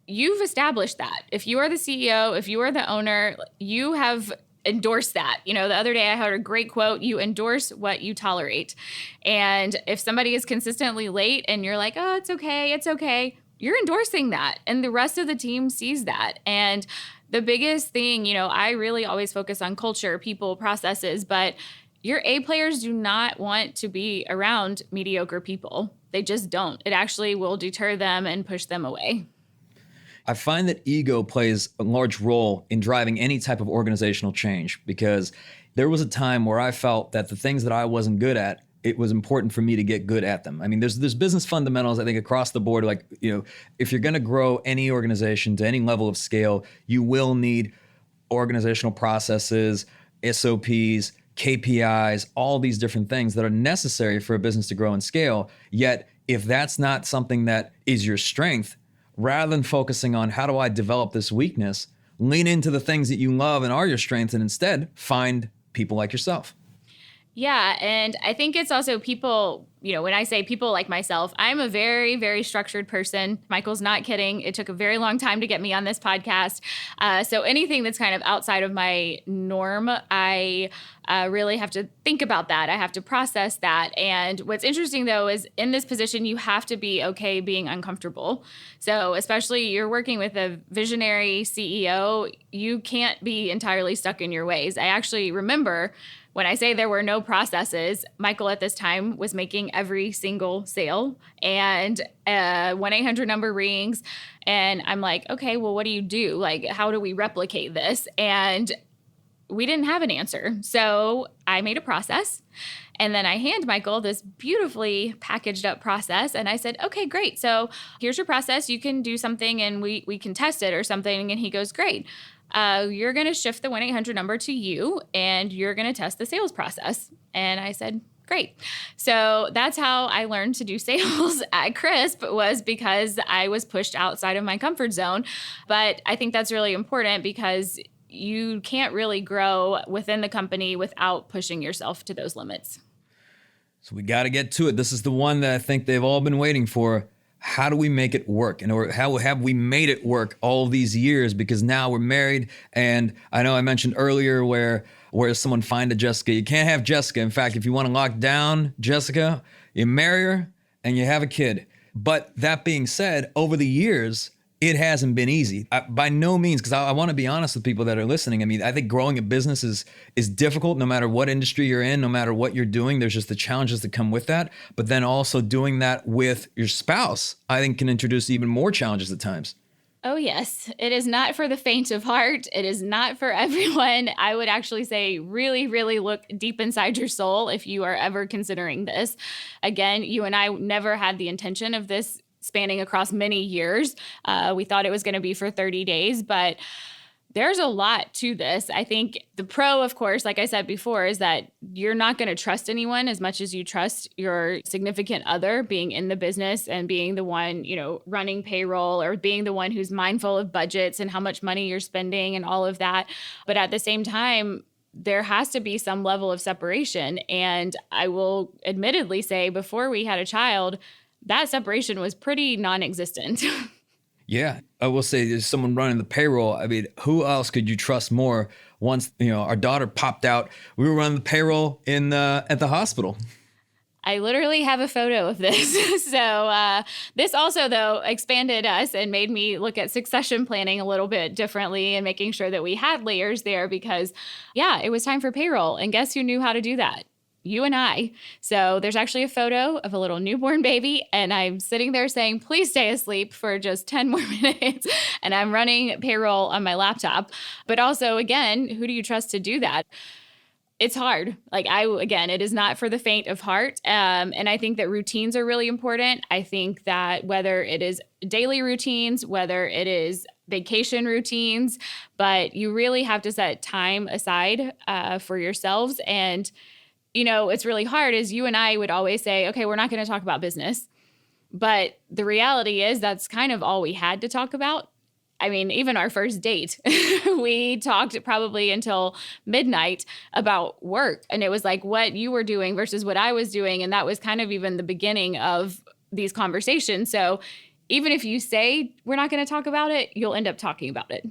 you've established that. If you are the CEO, if you are the owner, you have endorse that. You know, the other day I heard a great quote, you endorse what you tolerate. And if somebody is consistently late and you're like, oh, it's okay, you're endorsing that. And the rest of the team sees that. And the biggest thing, you know, I really always focus on culture, people, processes, but your A players do not want to be around mediocre people. They just don't. It actually will deter them and push them away. I find that ego plays a large role in driving any type of organizational change, because there was a time where I felt that the things that I wasn't good at, it was important for me to get good at them. I mean, there's business fundamentals, I think, across the board. Like, you know, if you're going to grow any organization to any level of scale, you will need organizational processes, SOPs, KPIs, all these different things that are necessary for a business to grow and scale. Yet, if that's not something that is your strength, rather than focusing on how do I develop this weakness, lean into the things that you love and are your strengths, and instead find people like yourself. Yeah, and I think it's also people, you know, when I say people like myself, I'm a very, very structured person. Michael's not kidding. It took a very long time to get me on this podcast. So anything that's kind of outside of my norm, I really have to think about that. I have to process that. And what's interesting, though, is in this position, you have to be okay being uncomfortable. So especially you're working with a visionary CEO, you can't be entirely stuck in your ways. I actually remember when I say there were no processes, Michael at this time was making every single sale, and 1-800 number rings. And I'm like, okay, well, what do you do? Like, how do we replicate this? And we didn't have an answer. So I made a process, and then I hand Michael this beautifully packaged up process. And I said, okay, great. So here's your process. You can do something and we can test it or something. And he goes, great. You're going to shift the 1-800 number to you, and you're going to test the sales process. And I said, great. So that's how I learned to do sales at Crisp, was because I was pushed outside of my comfort zone. But I think that's really important, because you can't really grow within the company without pushing yourself to those limits. So we got to get to it. This is the one that I think they've all been waiting for. How do we make it work? And or how have we made it work all these years? Because now we're married. And I know I mentioned earlier where does someone find a Jessica? You can't have Jessica. In fact, if you want to lock down Jessica, you marry her and you have a kid. But that being said, over the years, it hasn't been easy. By no means, because I want to be honest with people that are listening. I mean, I think growing a business is difficult no matter what industry you're in, no matter what you're doing. There's just the challenges that come with that. But then also doing that with your spouse, I think, can introduce even more challenges at times. Oh, yes. It is not for the faint of heart. It is not for everyone. I would actually say really, really look deep inside your soul if you are ever considering this. Again, you and I never had the intention of this spanning across many years. We thought it was going to be for 30 days, but there's a lot to this. I think the pro, of course, like I said before, is that you're not going to trust anyone as much as you trust your significant other being in the business and being the one, running payroll, or being the one who's mindful of budgets and how much money you're spending and all of that. But at the same time, there has to be some level of separation. And I will admittedly say, before we had a child, that separation was pretty non-existent. Yeah, I will say there's someone running the payroll. I mean, who else could you trust more? Once, our daughter popped out, we were running the payroll at the hospital. I literally have a photo of this. So this also, though, expanded us and made me look at succession planning a little bit differently and making sure that we had layers there because, it was time for payroll. And guess who knew how to do that? You and I. So there's actually a photo of a little newborn baby, and I'm sitting there saying, please stay asleep for just 10 more minutes. And I'm running payroll on my laptop. But also, again, who do you trust to do that? It's hard. It is not for the faint of heart. And I think that routines are really important. I think that whether it is daily routines, whether it is vacation routines, but you really have to set time aside for yourselves. And it's really hard is you and I would always say, okay, we're not going to talk about business. But the reality is that's kind of all we had to talk about. I mean, even our first date, we talked probably until midnight about work. And it was like what you were doing versus what I was doing. And that was kind of even the beginning of these conversations. So even if you say we're not going to talk about it, you'll end up talking about it.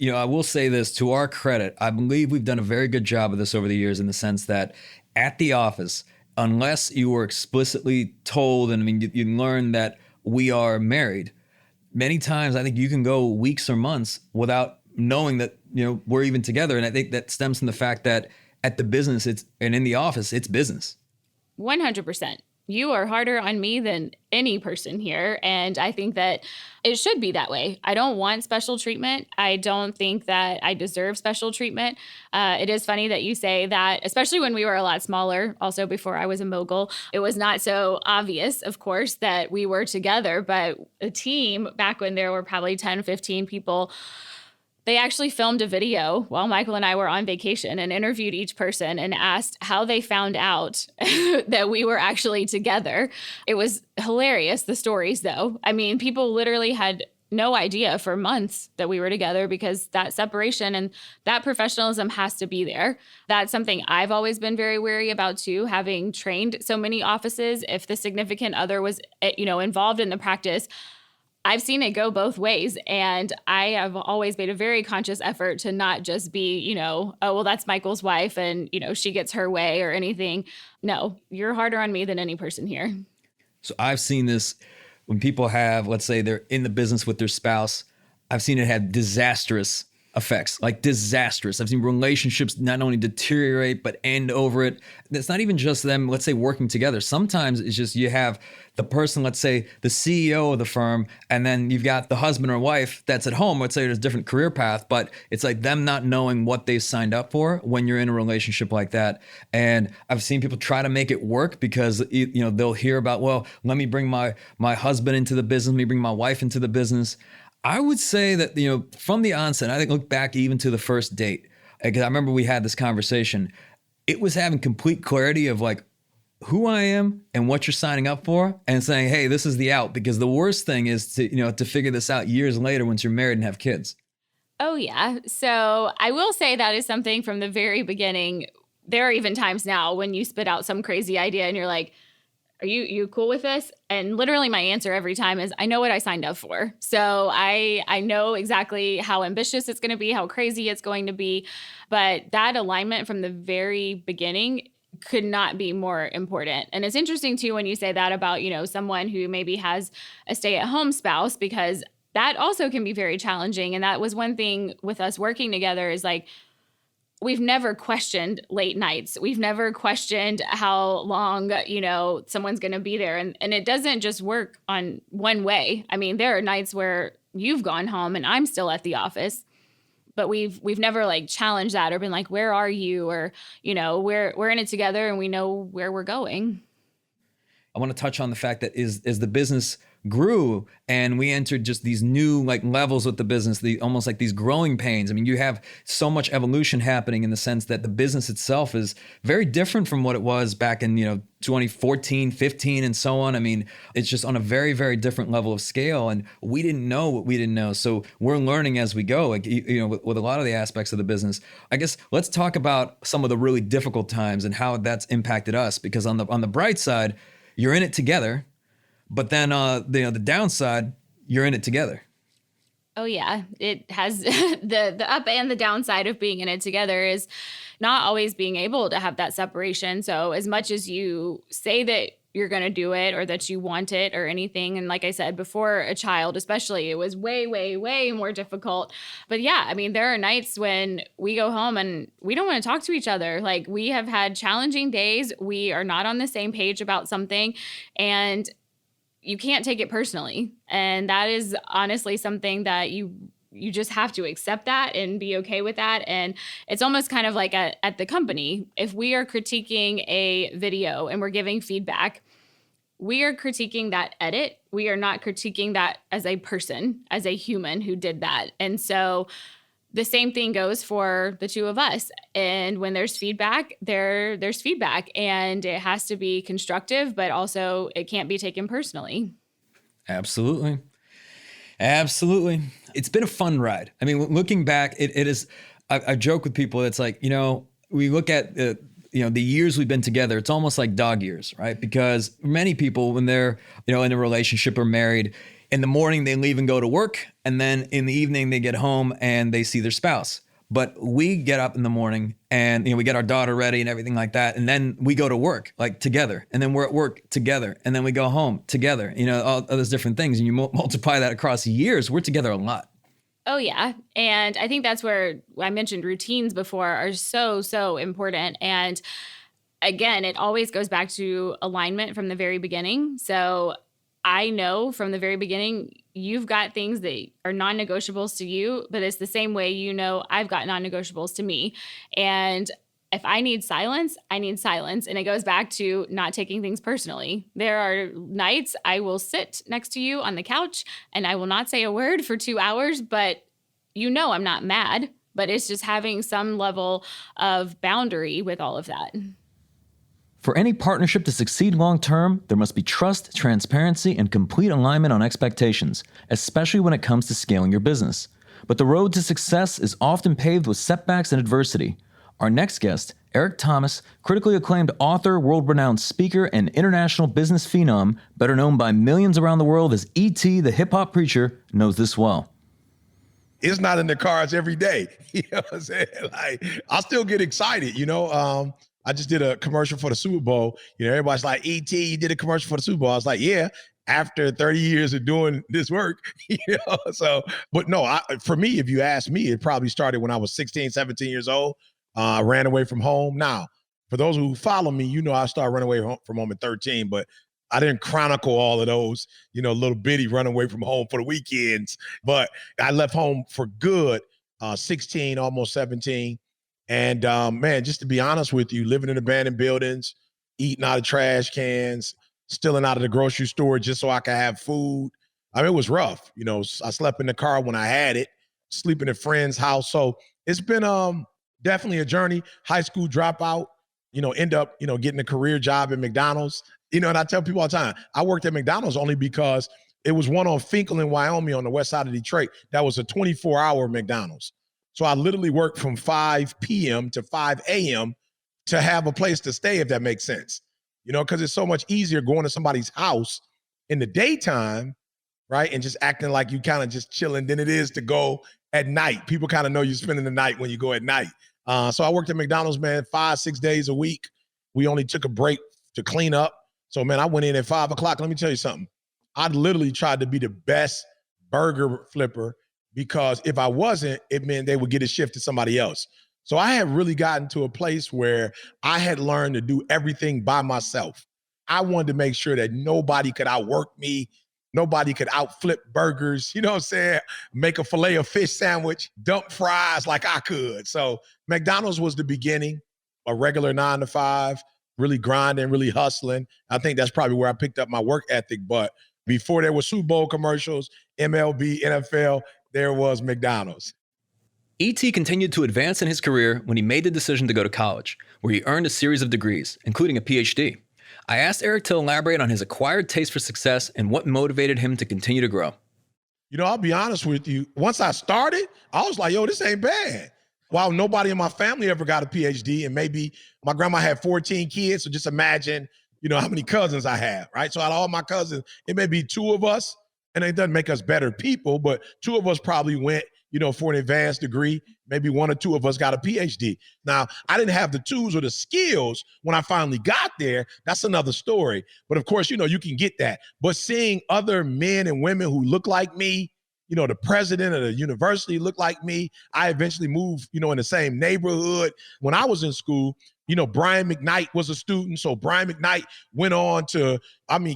I will say this to our credit. I believe we've done a very good job of this over the years in the sense that at the office, unless you were explicitly told, and I mean, you learn that we are married, many times I think you can go weeks or months without knowing that, we're even together. And I think that stems from the fact that at the business and in the office, it's business. 100%. You are harder on me than any person here. And I think that it should be that way. I don't want special treatment. I don't think that I deserve special treatment. It is funny that you say that, especially when we were a lot smaller, also before I was a Mogill. It was not so obvious, of course, that we were together, but a team back when there were probably 10, 15 people, they actually filmed a video while Michael and I were on vacation and interviewed each person and asked how they found out that we were actually together. It was hilarious, the stories, though. I mean, people literally had no idea for months that we were together because that separation and that professionalism has to be there. That's something I've always been very wary about, too, having trained so many offices. If the significant other was, involved in the practice, I've seen it go both ways. And I have always made a very conscious effort to not just be, oh, well, that's Michael's wife and, she gets her way or anything. No, you're harder on me than any person here. So I've seen this when people have, let's say they're in the business with their spouse. I've seen it have disastrous effects, like disastrous. I've seen relationships not only deteriorate, but end over it. It's not even just them, let's say, working together. Sometimes it's just you have the person, let's say the CEO of the firm, and then you've got the husband or wife that's at home. Let's say there's a different career path, but it's like them not knowing what they've signed up for when you're in a relationship like that. And I've seen people try to make it work because, they'll hear about, well, let me bring my husband into the business, let me bring my wife into the business. I would say that, from the onset, I think look back even to the first date, because I remember we had this conversation. It was having complete clarity of like who I am and what you're signing up for and saying, hey, this is the out, because the worst thing is to figure this out years later once you're married and have kids. Oh, yeah. So I will say that is something from the very beginning. There are even times now when you spit out some crazy idea and you're like, are you cool with this? And literally my answer every time is, I know what I signed up for. So I know exactly how ambitious it's going to be, how crazy it's going to be. But that alignment from the very beginning could not be more important. And it's interesting too, when you say that about, someone who maybe has a stay-at-home spouse, because that also can be very challenging. And that was one thing with us working together is like, we've never questioned late nights. We've never questioned how long, someone's going to be there. And it doesn't just work on one way. I mean, there are nights where you've gone home and I'm still at the office, but we've never like challenged that or been like, where are you? Or, we're in it together and we know where we're going. I want to touch on the fact that is the business grew and we entered just these new like levels with the business, almost like these growing pains. I mean, you have so much evolution happening in the sense that the business itself is very different from what it was back in, 2014, 15, and so on. I mean, it's just on a very, very different level of scale, and we didn't know what we didn't know. So we're learning as we go, like, with a lot of the aspects of the business. I guess let's talk about some of the really difficult times and how that's impacted us, because on the bright side, you're in it together. But then the downside, you're in it together. Oh, yeah. It has the up and the downside of being in it together is not always being able to have that separation. So as much as you say that you're going to do it or that you want it or anything, and like I said, before a child especially, it was way, way, way more difficult. But yeah, I mean, there are nights when we go home and we don't want to talk to each other. Like, we have had challenging days. We are not on the same page about something, and you can't take it personally. And that is honestly something that you just have to accept that and be okay with that. And it's almost kind of like at the company, if we are critiquing a video and we're giving feedback, we are critiquing that edit. We are not critiquing that as a person, as a human who did that. And so the same thing goes for the two of us. And when there's feedback, there's feedback, and it has to be constructive, but also it can't be taken personally. Absolutely. It's been a fun ride. I mean, looking back, it is, I joke with people, it's like, we look at the years we've been together, it's almost like dog years, right? Because many people, when they're, in a relationship or married, in the morning, they leave and go to work. And then in the evening, they get home and they see their spouse. But we get up in the morning and, we get our daughter ready and everything like that. And then we go to work, like, together. And then we're at work together. And then we go home together, all those different things. And you multiply that across years, we're together a lot. Oh, yeah. And I think that's where I mentioned routines before are so, so important. And again, it always goes back to alignment from the very beginning. So I know from the very beginning, you've got things that are non-negotiables to you, but it's the same way, I've got non-negotiables to me. And if I need silence, I need silence. And it goes back to not taking things personally. There are nights I will sit next to you on the couch and I will not say a word for 2 hours, but I'm not mad, but it's just having some level of boundary with all of that. For any partnership to succeed long-term, there must be trust, transparency, and complete alignment on expectations, especially when it comes to scaling your business. But the road to success is often paved with setbacks and adversity. Our next guest, Eric Thomas, critically acclaimed author, world-renowned speaker, and international business phenom, better known by millions around the world as E.T. the hip-hop preacher, knows this well. It's not in the cards every day. You know what I'm saying? Like, I still get excited, I just did a commercial for the Super Bowl. Everybody's like, E.T., you did a commercial for the Super Bowl. I was like, yeah, after 30 years of doing this work, So, but no, for me, if you ask me, it probably started when I was 16, 17 years old. I ran away from home. Now, for those who follow me, I started running away from home at 13, but I didn't chronicle all of those, little bitty run away from home for the weekends. But I left home for good, 16, almost 17. And man, just to be honest with you, living in abandoned buildings, eating out of trash cans, stealing out of the grocery store just so I could have food. I mean, it was rough. I slept in the car when I had it, sleeping at friends' house. So it's been definitely a journey. High school dropout, end up, getting a career job at McDonald's. And I tell people all the time, I worked at McDonald's only because it was one on Finkel in Wyoming on the west side of Detroit. That was a 24-hour McDonald's. So I literally worked from 5 p.m. to 5 a.m. to have a place to stay, if that makes sense. Because it's so much easier going to somebody's house in the daytime, right, and just acting like you kind of just chilling than it is to go at night. People kind of know you're spending the night when you go at night. So I worked at McDonald's, man, 5-6 days a week. We only took a break to clean up. So, man, I went in at 5 o'clock. Let me tell you something. I literally tried to be the best burger flipper, because if I wasn't, it meant they would get a shift to somebody else. So I had really gotten to a place where I had learned to do everything by myself. I wanted to make sure that nobody could outwork me. Nobody could outflip burgers, you know what I'm saying? Make a filet of fish sandwich, dump fries like I could. So McDonald's was the beginning, a regular 9 to 5, really grinding, really hustling. I think that's probably where I picked up my work ethic. But Before there were Super Bowl commercials, MLB, NFL, there was McDonald's. E.T. continued to advance in his career when he made the decision to go to college, where he earned a series of degrees, including a PhD. I asked Eric to elaborate on his acquired taste for success and what motivated him to continue to grow. You know, I'll be honest with you. Once I started, I was like, yo, this ain't bad. While nobody in my family ever got a PhD, and maybe my grandma had 14 kids, so just imagine, you know, how many cousins I have, right? So out of all my cousins, it may be 2 of us, and it doesn't make us better people, but 2 of us probably went, you know, for an advanced degree. Maybe 1 or 2 of us got a PhD. Now, I didn't have the tools or the skills when I finally got there. That's another story. But of course, you know, you can get that. But seeing other men and women who look like me, you know, the president of the university looked like me. I eventually moved, you know, in the same neighborhood. When I was in school, you know, Brian McKnight was a student. So Brian McKnight went on to,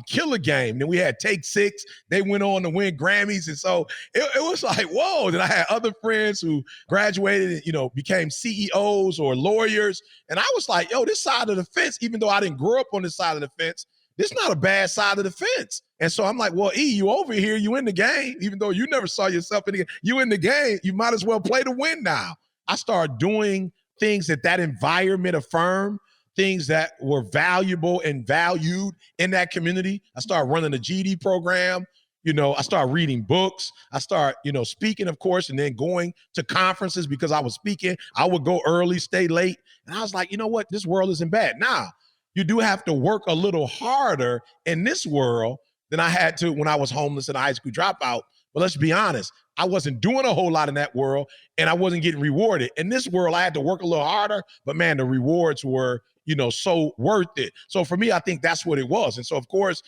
kill a game. Then we had Take 6. They went on to win Grammys. And so it was like, whoa. Then I had other friends who graduated and, you know, became CEOs or lawyers. And I was like, yo, this side of the fence, even though I didn't grow up on this side of the fence, this not a bad side of the fence. And so I'm like, well, E, you over here, you in the game, even though you never saw yourself in the game. You in the game, you might as well play to win now. I started doing things that environment affirmed, things that were valuable and valued in that community. I started running a GD program. You know, I started reading books. I started, you know, speaking, of course, and then going to conferences because I was speaking. I would go early, stay late. And I was like, you know what? This world isn't bad. Now, you do have to work a little harder in this world than I had to when I was homeless and a high school dropout. But let's be honest, I wasn't doing a whole lot in that world, and I wasn't getting rewarded. In this world, I had to work a little harder, but man, the rewards were, you know, so worth it. So for me, I think that's what it was. And so, of course,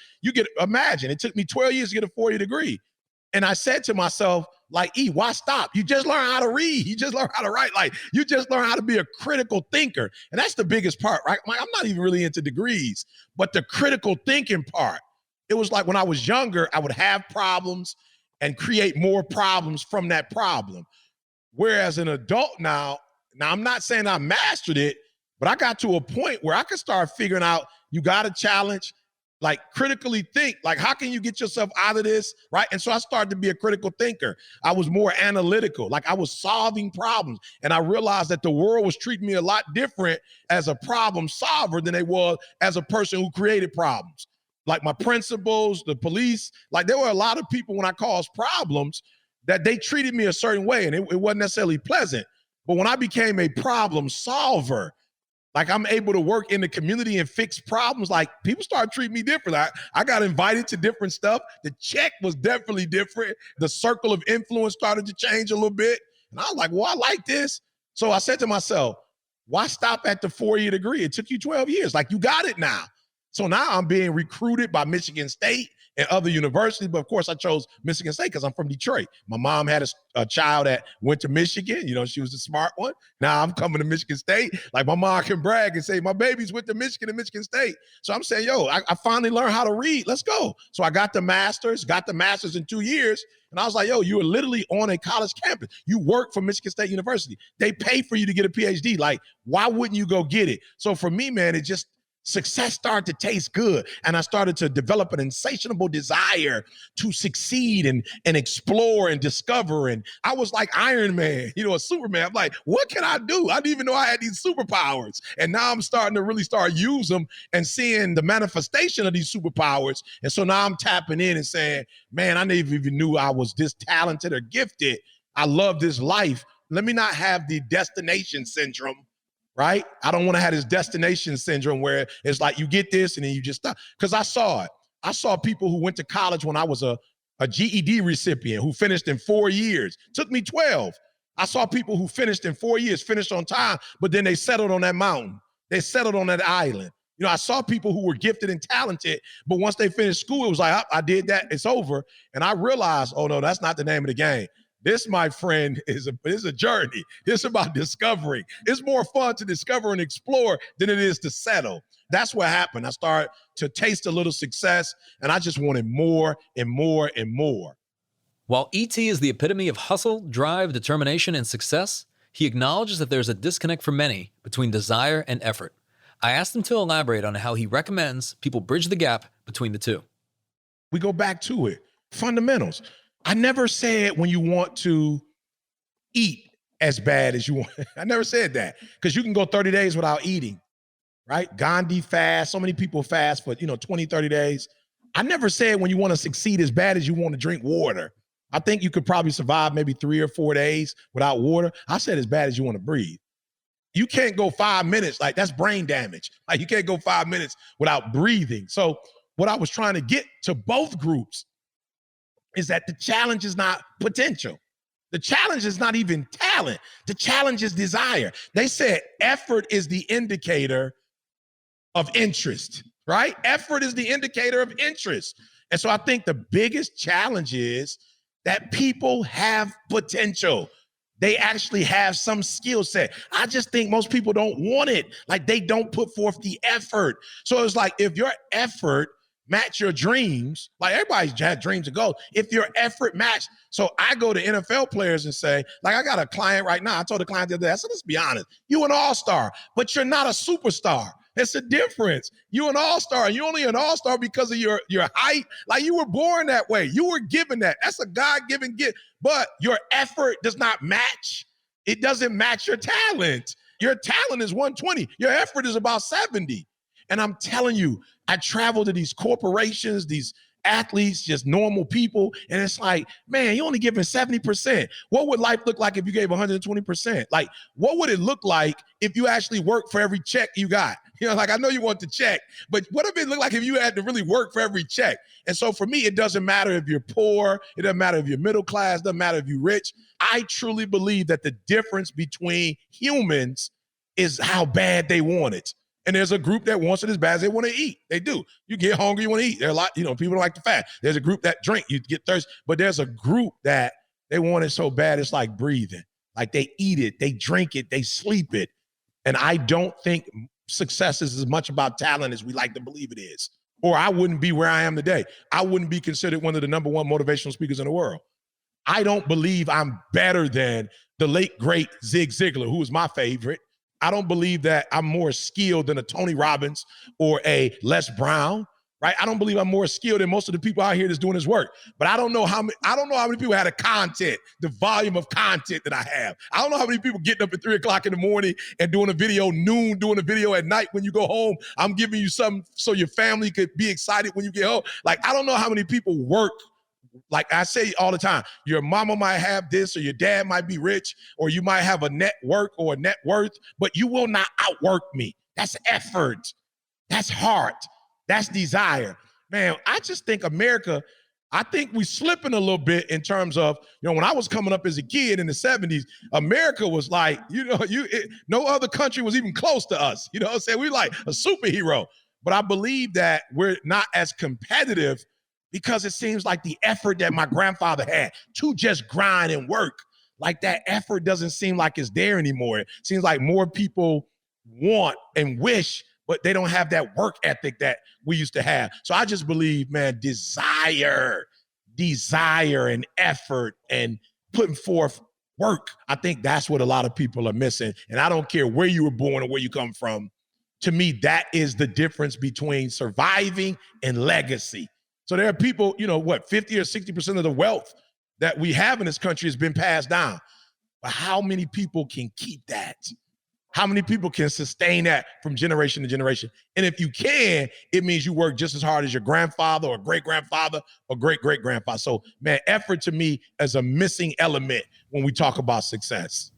imagine, it took me 12 years to get a 4-year degree. And I said to myself, like, E, why stop? You just learn how to read. You just learn how to write. Like, you just learn how to be a critical thinker. And that's the biggest part, right? Like, I'm not even really into degrees, but the critical thinking part. It was like when I was younger, I would have problems and create more problems from that problem. Whereas an adult now I'm not saying I mastered it, but I got to a point where I could start figuring out, you got to challenge, like critically think, like how can you get yourself out of this, right? And so I started to be a critical thinker. I was more analytical, like I was solving problems. And I realized that the world was treating me a lot different as a problem solver than they was as a person who created problems. Like my principals, the police, like there were a lot of people when I caused problems that they treated me a certain way, and it wasn't necessarily pleasant. But when I became a problem solver, like I'm able to work in the community and fix problems, like people started treating me different. I got invited to different stuff. The check was definitely different. The circle of influence started to change a little bit. And I was like, well, I like this. So I said to myself, why stop at the 4-year degree? It took you 12 years. Like you got it now. So now I'm being recruited by Michigan State and other universities. But of course, I chose Michigan State because I'm from Detroit. My mom had a child that went to Michigan. You know, she was the smart one. Now I'm coming to Michigan State. Like my mom can brag and say, my babies went to Michigan and Michigan State. So I'm saying, yo, I finally learned how to read. Let's go. So I got the master's in 2 years. And I was like, yo, you were literally on a college campus. You work for Michigan State University. They pay for you to get a PhD. Like, why wouldn't you go get it? So for me, man, success started to taste good. And I started to develop an insatiable desire to succeed and explore and discover. And I was like Iron Man, you know, a Superman. I'm like, what can I do? I didn't even know I had these superpowers. And now I'm starting to really start use them and seeing the manifestation of these superpowers. And so now I'm tapping in and saying, man, I never even knew I was this talented or gifted. I love this life. Let me not have the destination syndrome. Right? I don't want to have this destination syndrome where it's like you get this and then you just stop. Because I saw it. I saw people who went to college when I was a GED recipient who finished in 4 years. Took me 12. I saw people who finished in 4 years, finished on time, but then they settled on that mountain. They settled on that island. You know, I saw people who were gifted and talented, but once they finished school, it was like, I did that, it's over. And I realized, oh no, that's not the name of the game. This, my friend, is a journey. It's about discovering. It's more fun to discover and explore than it is to settle. That's what happened. I started to taste a little success, and I just wanted more and more and more. While E.T. is the epitome of hustle, drive, determination, and success, he acknowledges that there's a disconnect for many between desire and effort. I asked him to elaborate on how he recommends people bridge the gap between the two. We go back to it. Fundamentals. I never said when you want to eat as bad as you want. I never said that, because you can go 30 days without eating, right? Gandhi fast. So many people fast for, 20, 30 days. I never said when you want to succeed as bad as you want to drink water. I think you could probably survive maybe 3 or 4 days without water. I said as bad as you want to breathe. You can't go 5 minutes. Like, that's brain damage. Like, you can't go 5 minutes without breathing. So what I was trying to get to both groups is that the challenge is not potential. The challenge is not even talent. The challenge is desire. They said effort is the indicator of interest, right? Effort is the indicator of interest. And so I think the biggest challenge is that people have potential. They actually have some skill set. I just think most people don't want it. Like, they don't put forth the effort. So it's like, if your effort match your dreams, like, everybody's had dreams and goals. If your effort match, so I go to NFL players and say, like, I got a client right now. I told the client the other day, I said, let's be honest, you an all-star, but you're not a superstar. It's a difference. You an all-star, and you're only an all-star because of your height. Like, you were born that way. You were given that. That's a God-given gift. But your effort does not match. It doesn't match your talent. Your talent is 120. Your effort is about 70. And I'm telling you, I travel to these corporations, these athletes, just normal people, and it's like, man, you're only giving 70%. What would life look like if you gave 120%? Like, what would it look like if you actually worked for every check you got? Like, I know you want the check, but what if it looked like if you had to really work for every check? And so for me, it doesn't matter if you're poor, it doesn't matter if you're middle class, it doesn't matter if you're rich. I truly believe that the difference between humans is how bad they want it. And there's a group that wants it as bad as they want to eat. They do. You get hungry, you want to eat. There are a lot, people don't like to fast. There's a group that drink, you get thirsty. But there's a group that they want it so bad, it's like breathing. Like, they eat it, they drink it, they sleep it. And I don't think success is as much about talent as we like to believe it is. Or I wouldn't be where I am today. I wouldn't be considered one of the #1 motivational speakers in the world. I don't believe I'm better than the late, great Zig Ziglar, who was my favorite. I don't believe that I'm more skilled than a Tony Robbins or a Les Brown, right? I don't believe I'm more skilled than most of the people out here that's doing this work. But I don't know how many people had the volume of content that I have. I don't know how many people getting up at 3 o'clock in the morning and doing a video noon, doing a video at night when you go home. I'm giving you something so your family could be excited when you get home. Like, I don't know how many people work. Like I say all the time, your mama might have this, or your dad might be rich, or you might have a network or a net worth, but you will not outwork me. That's effort. That's heart. That's desire. Man, I just think America, I think we slipping a little bit in terms of, when I was coming up as a kid in the 70s, America was like, no other country was even close to us. You know what I'm saying? We like a superhero. But I believe that we're not as competitive because it seems like the effort that my grandfather had to just grind and work, like, that effort doesn't seem like it's there anymore. It seems like more people want and wish, but they don't have that work ethic that we used to have. So I just believe, man, desire and effort and putting forth work, I think that's what a lot of people are missing. And I don't care where you were born or where you come from. To me, that is the difference between surviving and legacy. So there are people, 50 or 60% of the wealth that we have in this country has been passed down. But how many people can keep that? How many people can sustain that from generation to generation? And if you can, it means you work just as hard as your grandfather or great-grandfather or great-great-grandfather. So, man, effort to me is a missing element when we talk about success.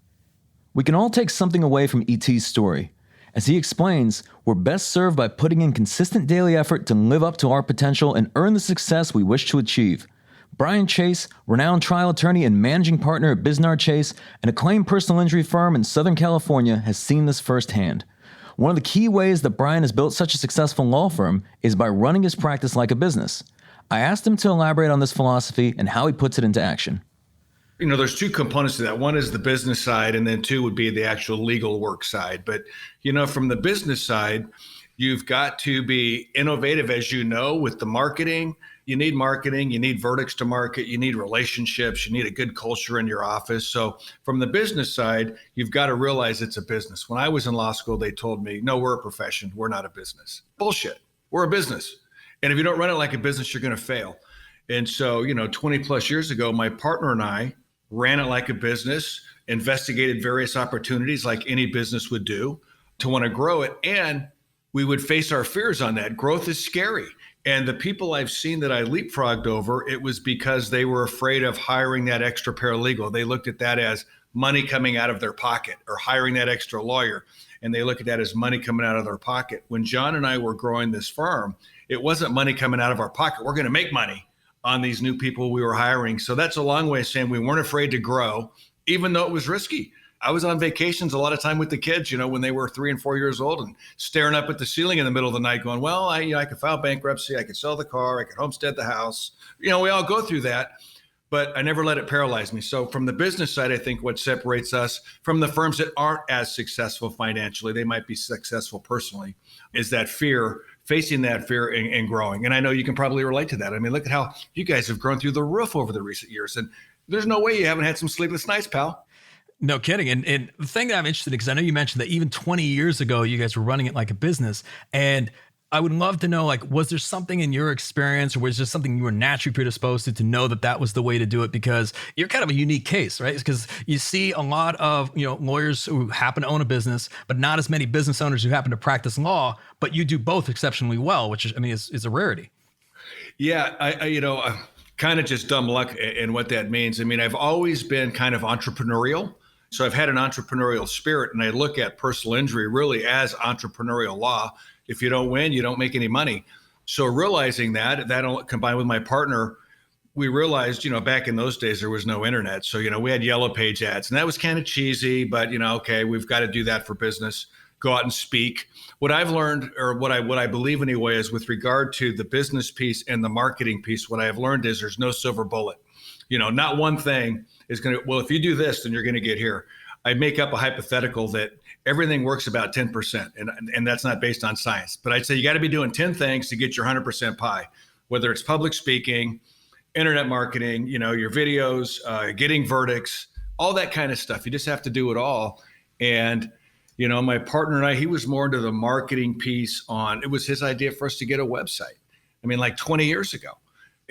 We can all take something away from E.T.'s story. As he explains, we're best served by putting in consistent daily effort to live up to our potential and earn the success we wish to achieve. Brian Chase, renowned trial attorney and managing partner at Bisnar Chase, an acclaimed personal injury firm in Southern California, has seen this firsthand. One of the key ways that Brian has built such a successful law firm is by running his practice like a business. I asked him to elaborate on this philosophy and how he puts it into action. There's two components to that. One is the business side, and then two would be the actual legal work side. But, from the business side, you've got to be innovative, as with the marketing. You need marketing, you need verdicts to market, you need relationships, you need a good culture in your office. So from the business side, you've got to realize it's a business. When I was in law school, they told me, no, we're a profession, we're not a business. Bullshit. We're a business. And if you don't run it like a business, you're going to fail. And so, 20 plus years ago, my partner and I ran it like a business, investigated various opportunities like any business would do to want to grow it. And we would face our fears on that. Growth is scary. And the people I've seen that I leapfrogged over, it was because they were afraid of hiring that extra paralegal. They looked at that as money coming out of their pocket, or hiring that extra lawyer. And they look at that as money coming out of their pocket. When John and I were growing this firm, it wasn't money coming out of our pocket. We're going to make money on these new people we were hiring. So that's a long way of saying we weren't afraid to grow, even though it was risky. I was on vacations a lot of time with the kids, when they were 3 and 4 years old, and staring up at the ceiling in the middle of the night going, well, I could file bankruptcy. I could sell the car. I could homestead the house. We all go through that, but I never let it paralyze me. So from the business side, I think what separates us from the firms that aren't as successful financially, they might be successful personally, is that fear, facing that fear and growing. And I know you can probably relate to that. I mean, look at how you guys have grown through the roof over the recent years. And there's no way you haven't had some sleepless nights, pal. No kidding. And the thing that I'm interested in, because I know you mentioned that even 20 years ago, you guys were running it like a business. And I would love to know, was there something in your experience, or was there something you were naturally predisposed to know that was the way to do it? Because you're kind of a unique case, right? Because you see a lot of, lawyers who happen to own a business, but not as many business owners who happen to practice law, but you do both exceptionally well, which is a rarity. Yeah. I kind of just dumb luck in what that means. I mean, I've always been kind of entrepreneurial. So I've had an entrepreneurial spirit, and I look at personal injury really as entrepreneurial law. If you don't win, you don't make any money. So realizing that combined with my partner, we realized, back in those days, there was no internet. So, we had yellow page ads, and that was kind of cheesy, but, okay, we've got to do that for business, go out and speak. What I've learned, or what I believe anyway, is with regard to the business piece and the marketing piece, what I have learned is there's no silver bullet. Not one thing is going to, well, if you do this, then you're going to get here. I make up a hypothetical that everything works about 10%, and that's not based on science. But I'd say you got to be doing 10 things to get your 100% pie, whether it's public speaking, internet marketing, your videos, getting verdicts, all that kind of stuff. You just have to do it all. And, my partner and I, he was more into the marketing piece it was his idea for us to get a website. I mean, like 20 years ago.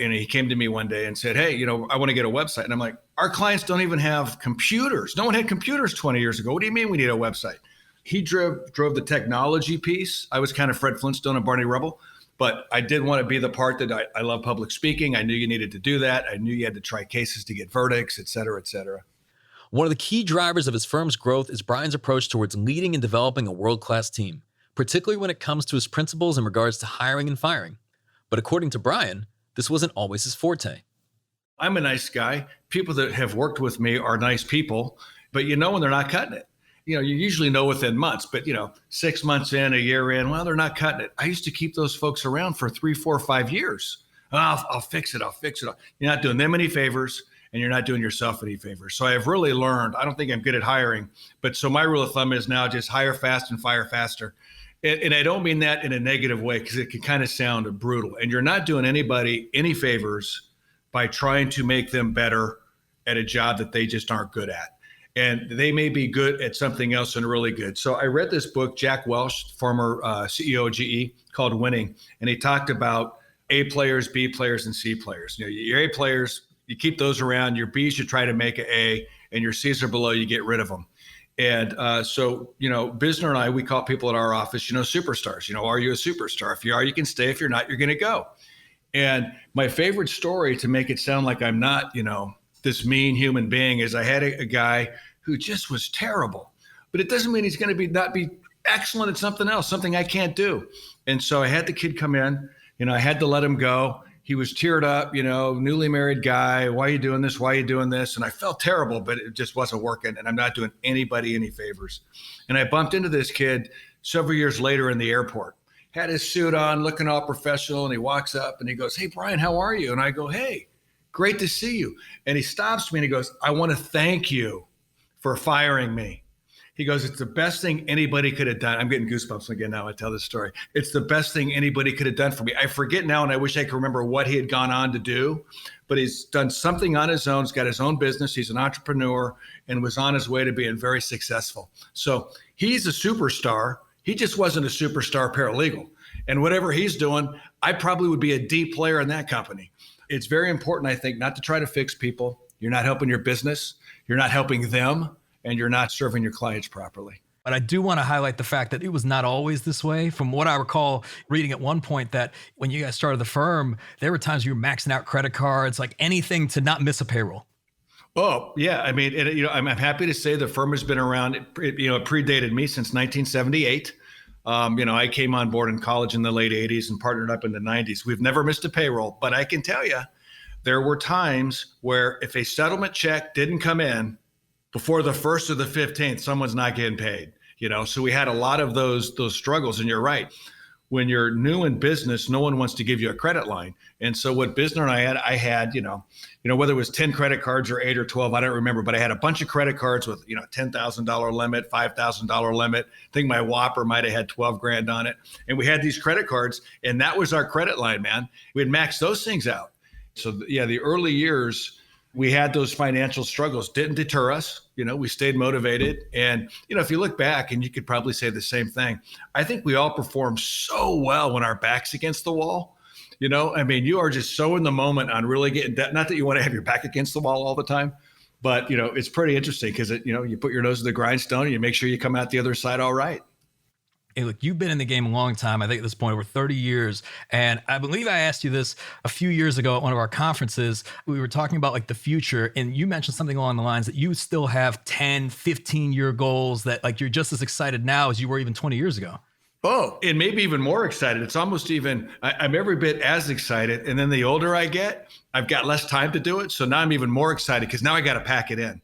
And he came to me one day and said, hey, I want to get a website. And I'm like, our clients don't even have computers. No one had computers 20 years ago. What do you mean we need a website? He drove the technology piece. I was kind of Fred Flintstone and Barney Rubble, but I did want to be the part that I love public speaking. I knew you needed to do that. I knew you had to try cases to get verdicts, et cetera, et cetera. One of the key drivers of his firm's growth is Brian's approach towards leading and developing a world-class team, particularly when it comes to his principles in regards to hiring and firing. But according to Brian, this wasn't always his forte. I'm a nice guy. People that have worked with me are nice people, but when they're not cutting it. You usually know within months, but 6 months in, a year in, well, they're not cutting it. I used to keep those folks around for 3, 4, 5 years. I'll fix it. You're not doing them any favors, and you're not doing yourself any favors. So I have really learned, I don't think I'm good at hiring, but so my rule of thumb is now just hire fast and fire faster. And I don't mean that in a negative way, because it can kind of sound brutal. And you're not doing anybody any favors by trying to make them better at a job that they just aren't good at. And they may be good at something else and really good. So I read this book, Jack Welch, former CEO of GE, called Winning. And he talked about A players, B players, and C players. Your A players, you keep those around. Your Bs, you try to make an A. And your Cs are below, you get rid of them. And so, Bisnar and I, we call people at our office, superstars. Are you a superstar? If you are, you can stay. If you're not, you're going to go. And my favorite story, to make it sound like I'm not, this mean human being, is I had a guy who just was terrible. But it doesn't mean he's going to not be excellent at something else, something I can't do. And so I had the kid come in. I had to let him go. He was teared up, newly married guy. Why are you doing this? Why are you doing this? And I felt terrible, but it just wasn't working. And I'm not doing anybody any favors. And I bumped into this kid several years later in the airport, had his suit on, looking all professional. And he walks up and he goes, hey, Brian, how are you? And I go, hey, great to see you. And he stops me and he goes, I want to thank you for firing me. He goes, it's the best thing anybody could have done. I'm getting goosebumps again now I tell this story. It's the best thing anybody could have done for me. I forget now, and I wish I could remember what he had gone on to do, but he's done something on his own. He's got his own business. He's an entrepreneur and was on his way to being very successful. So he's a superstar. He just wasn't a superstar paralegal. And whatever he's doing, I probably would be a D player in that company. It's very important, I think, not to try to fix people. You're not helping your business. You're not helping them, and you're not serving your clients properly. But I do want to highlight the fact that it was not always this way. From what I recall reading at one point, that when you guys started the firm, there were times you were maxing out credit cards, like anything to not miss a payroll. Oh, yeah. I mean, I'm happy to say the firm has been around. It predated me since 1978. I came on board in college in the late 80s and partnered up in the 90s. We've never missed a payroll, but I can tell you there were times where if a settlement check didn't come in before the 1st or the 15th, someone's not getting paid. So we had a lot of those struggles. And you're right. When you're new in business, no one wants to give you a credit line. And so what Bisnar and I had, whether it was 10 credit cards or 8 or 12, I don't remember, but I had a bunch of credit cards with, $10,000 limit, $5,000 limit. I think my Whopper might have had 12 grand on it. And we had these credit cards, and that was our credit line, man. We'd max those things out. So yeah, the early years, we had those financial struggles, didn't deter us. We stayed motivated. And, if you look back, and you could probably say the same thing, I think we all perform so well when our back's against the wall. You are just so in the moment on really getting that. Not that you want to have your back against the wall all the time, but, it's pretty interesting because, you put your nose to the grindstone and you make sure you come out the other side all right. Hey, look, you've been in the game a long time. I think at this point, over 30 years. And I believe I asked you this a few years ago at one of our conferences. We were talking about the future, and you mentioned something along the lines that you still have 10, 15-year goals that you're just as excited now as you were even 20 years ago. Oh, and maybe even more excited. It's almost even, I'm every bit as excited. And then the older I get, I've got less time to do it. So now I'm even more excited because now I got to pack it in.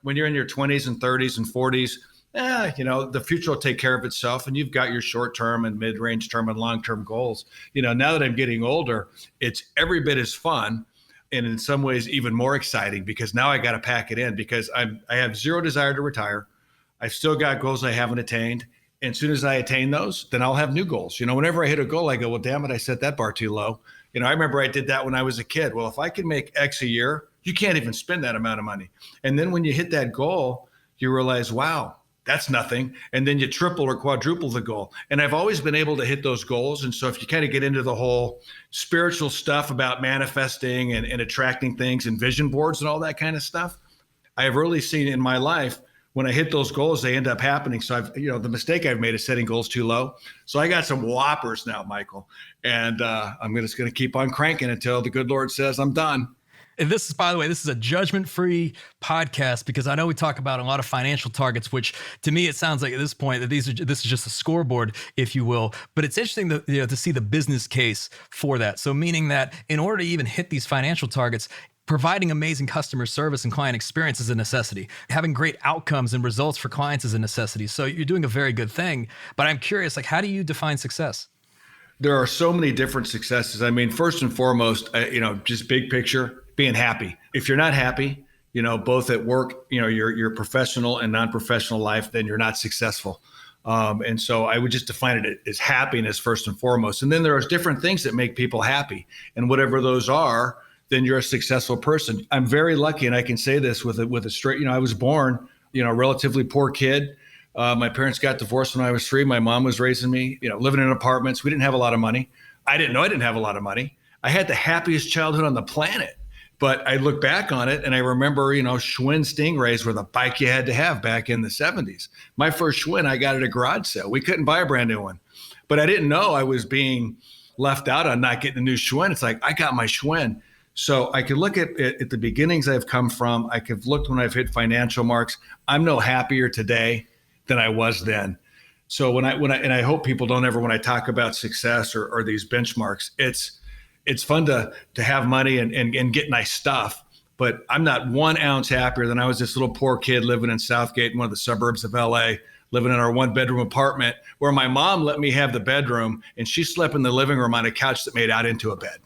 When you're in your 20s and 30s and 40s, the future will take care of itself, and you've got your short-term and mid-range term and long-term goals. Now that I'm getting older, it's every bit as fun, and in some ways even more exciting because now I got to pack it in because I have zero desire to retire. I've still got goals I haven't attained. And as soon as I attain those, then I'll have new goals. Whenever I hit a goal, I go, well, damn it, I set that bar too low. I remember I did that when I was a kid. Well, if I can make X a year, you can't even spend that amount of money. And then when you hit that goal, you realize, wow, that's nothing. And then you triple or quadruple the goal. And I've always been able to hit those goals. And so if you kind of get into the whole spiritual stuff about manifesting and attracting things and vision boards and all that kind of stuff, I have really seen in my life, when I hit those goals, they end up happening. So the mistake I've made is setting goals too low. So I got some whoppers now, Michael. And I'm just going to keep on cranking until the good Lord says I'm done. And this is, by the way, this is a judgment-free podcast because I know we talk about a lot of financial targets, which to me, it sounds like at this point that this is just a scoreboard, if you will. But it's interesting to see the business case for that. So meaning that in order to even hit these financial targets, providing amazing customer service and client experience is a necessity. Having great outcomes and results for clients is a necessity. So you're doing a very good thing. But I'm curious, how do you define success? There are so many different successes. First and foremost, just big picture, being happy. If you're not happy, both at work, your professional and non-professional life, then you're not successful. And so I would just define it as happiness first and foremost. And then there are different things that make people happy. And whatever those are, then you're a successful person. I'm very lucky, and I can say this with a straight, I was born, a relatively poor kid. My parents got divorced when I was 3. My mom was raising me, living in apartments. We didn't have a lot of money. I didn't know I didn't have a lot of money. I had the happiest childhood on the planet. But I look back on it and I remember, Schwinn Stingrays were the bike you had to have back in the 70s. My first Schwinn, I got at a garage sale. We couldn't buy a brand new one. But I didn't know I was being left out on not getting a new Schwinn. It's like, I got my Schwinn. So I could look at the beginnings I've come from. I could look when I've hit financial marks. I'm no happier today than I was then. So when I hope people don't ever, when I talk about success or these benchmarks, it's fun to have money and get nice stuff, but I'm not 1 ounce happier than I was this little poor kid living in Southgate, in one of the suburbs of LA, living in our 1-bedroom apartment where my mom let me have the bedroom and she slept in the living room on a couch that made out into a bed.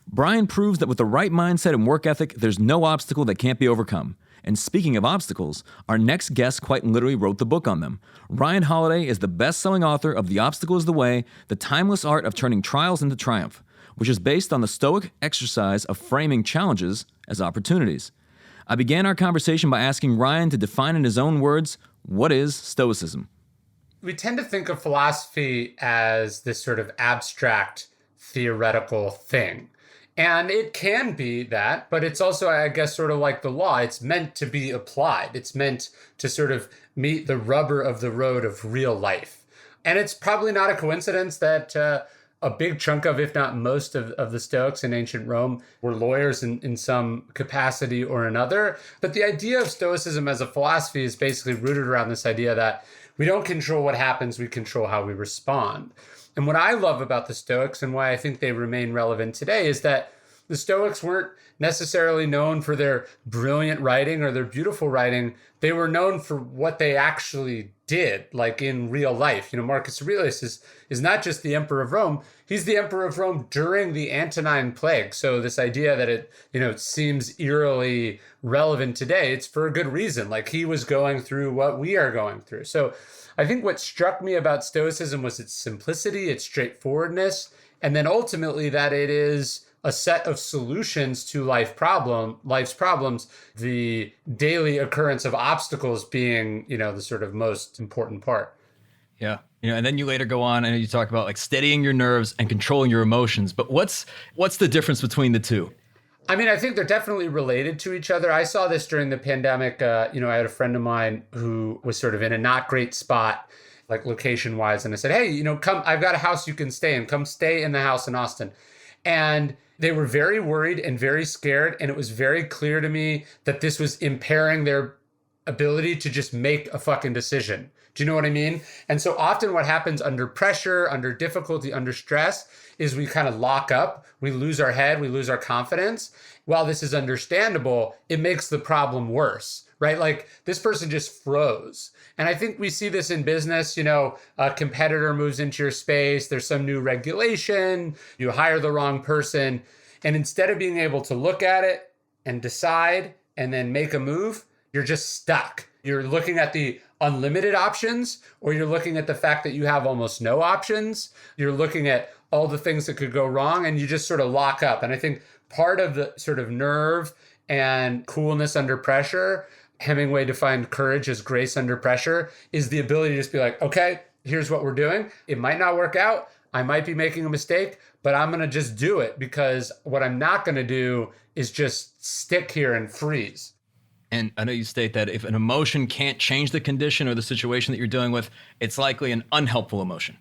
Brian proves that with the right mindset and work ethic, there's no obstacle that can't be overcome. And speaking of obstacles, our next guest quite literally wrote the book on them. Ryan Holiday is the best-selling author of The Obstacle is the Way, The Timeless Art of Turning Trials into Triumph, which is based on the Stoic exercise of framing challenges as opportunities. I began our conversation by asking Ryan to define in his own words, what is Stoicism? We tend to think of philosophy as this sort of abstract theoretical thing. And it can be that, but it's also, I guess, sort of like the law. It's meant to be applied. It's meant to sort of meet the rubber of the road of real life. And it's probably not a coincidence that a big chunk of, if not most of the Stoics in ancient Rome were lawyers in some capacity or another. But the idea of Stoicism as a philosophy is basically rooted around this idea that we don't control what happens, we control how we respond. And what I love about the Stoics and why I think they remain relevant today is that the Stoics weren't necessarily known for their brilliant writing or their beautiful writing. They were known for what they actually did, like in real life. You know, Marcus Aurelius is not just the emperor of Rome, he's the emperor of Rome during the Antonine Plague. So this idea that it seems eerily relevant today, it's for a good reason. Like he was going through what we are going through. So I think what struck me about Stoicism was its simplicity, its straightforwardness, and then ultimately that it is a set of solutions to life's problems, the daily occurrence of obstacles being, the sort of most important part. Yeah. And then you later go on and you talk about like steadying your nerves and controlling your emotions. But what's the difference between the two? I mean, I think they're definitely related to each other. I saw this during the pandemic. I had a friend of mine who was sort of in a not great spot, like location wise. And I said, hey, come, I've got a house you can stay in. Come stay in the house in Austin. And they were very worried and very scared. And it was very clear to me that this was impairing their ability to just make a fucking decision. Do you know what I mean? And so often what happens under pressure, under difficulty, under stress is we kind of lock up, we lose our head, we lose our confidence. While this is understandable, it makes the problem worse, right? Like this person just froze. And I think we see this in business, a competitor moves into your space, there's some new regulation, you hire the wrong person. And instead of being able to look at it and decide and then make a move, you're just stuck. You're looking at the unlimited options, or you're looking at the fact that you have almost no options. You're looking at all the things that could go wrong and you just sort of lock up. And I think part of the sort of nerve and coolness under pressure, Hemingway defined courage as grace under pressure, is the ability to just be like, okay, here's what we're doing. It might not work out. I might be making a mistake, but I'm going to just do it, because what I'm not going to do is just stick here and freeze. And I know you state that if an emotion can't change the condition or the situation that you're dealing with, it's likely an unhelpful emotion.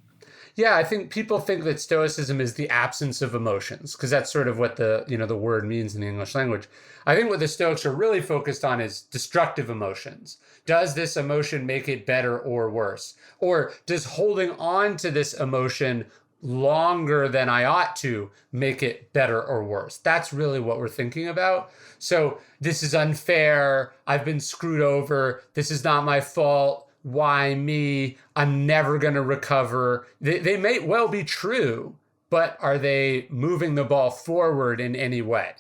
Yeah, I think people think that Stoicism is the absence of emotions, because that's sort of what the word means in the English language. I think what the Stoics are really focused on is destructive emotions. Does this emotion make it better or worse? Or does holding on to this emotion longer than I ought to make it better or worse? That's really what we're thinking about. So this is unfair. I've been screwed over. This is not my fault. Why me? I'm never going to recover. They may well be true, but are they moving the ball forward in any way?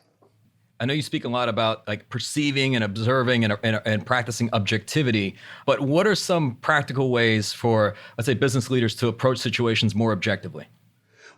I know you speak a lot about like perceiving and observing and practicing objectivity, but what are some practical ways for, let's say, business leaders to approach situations more objectively?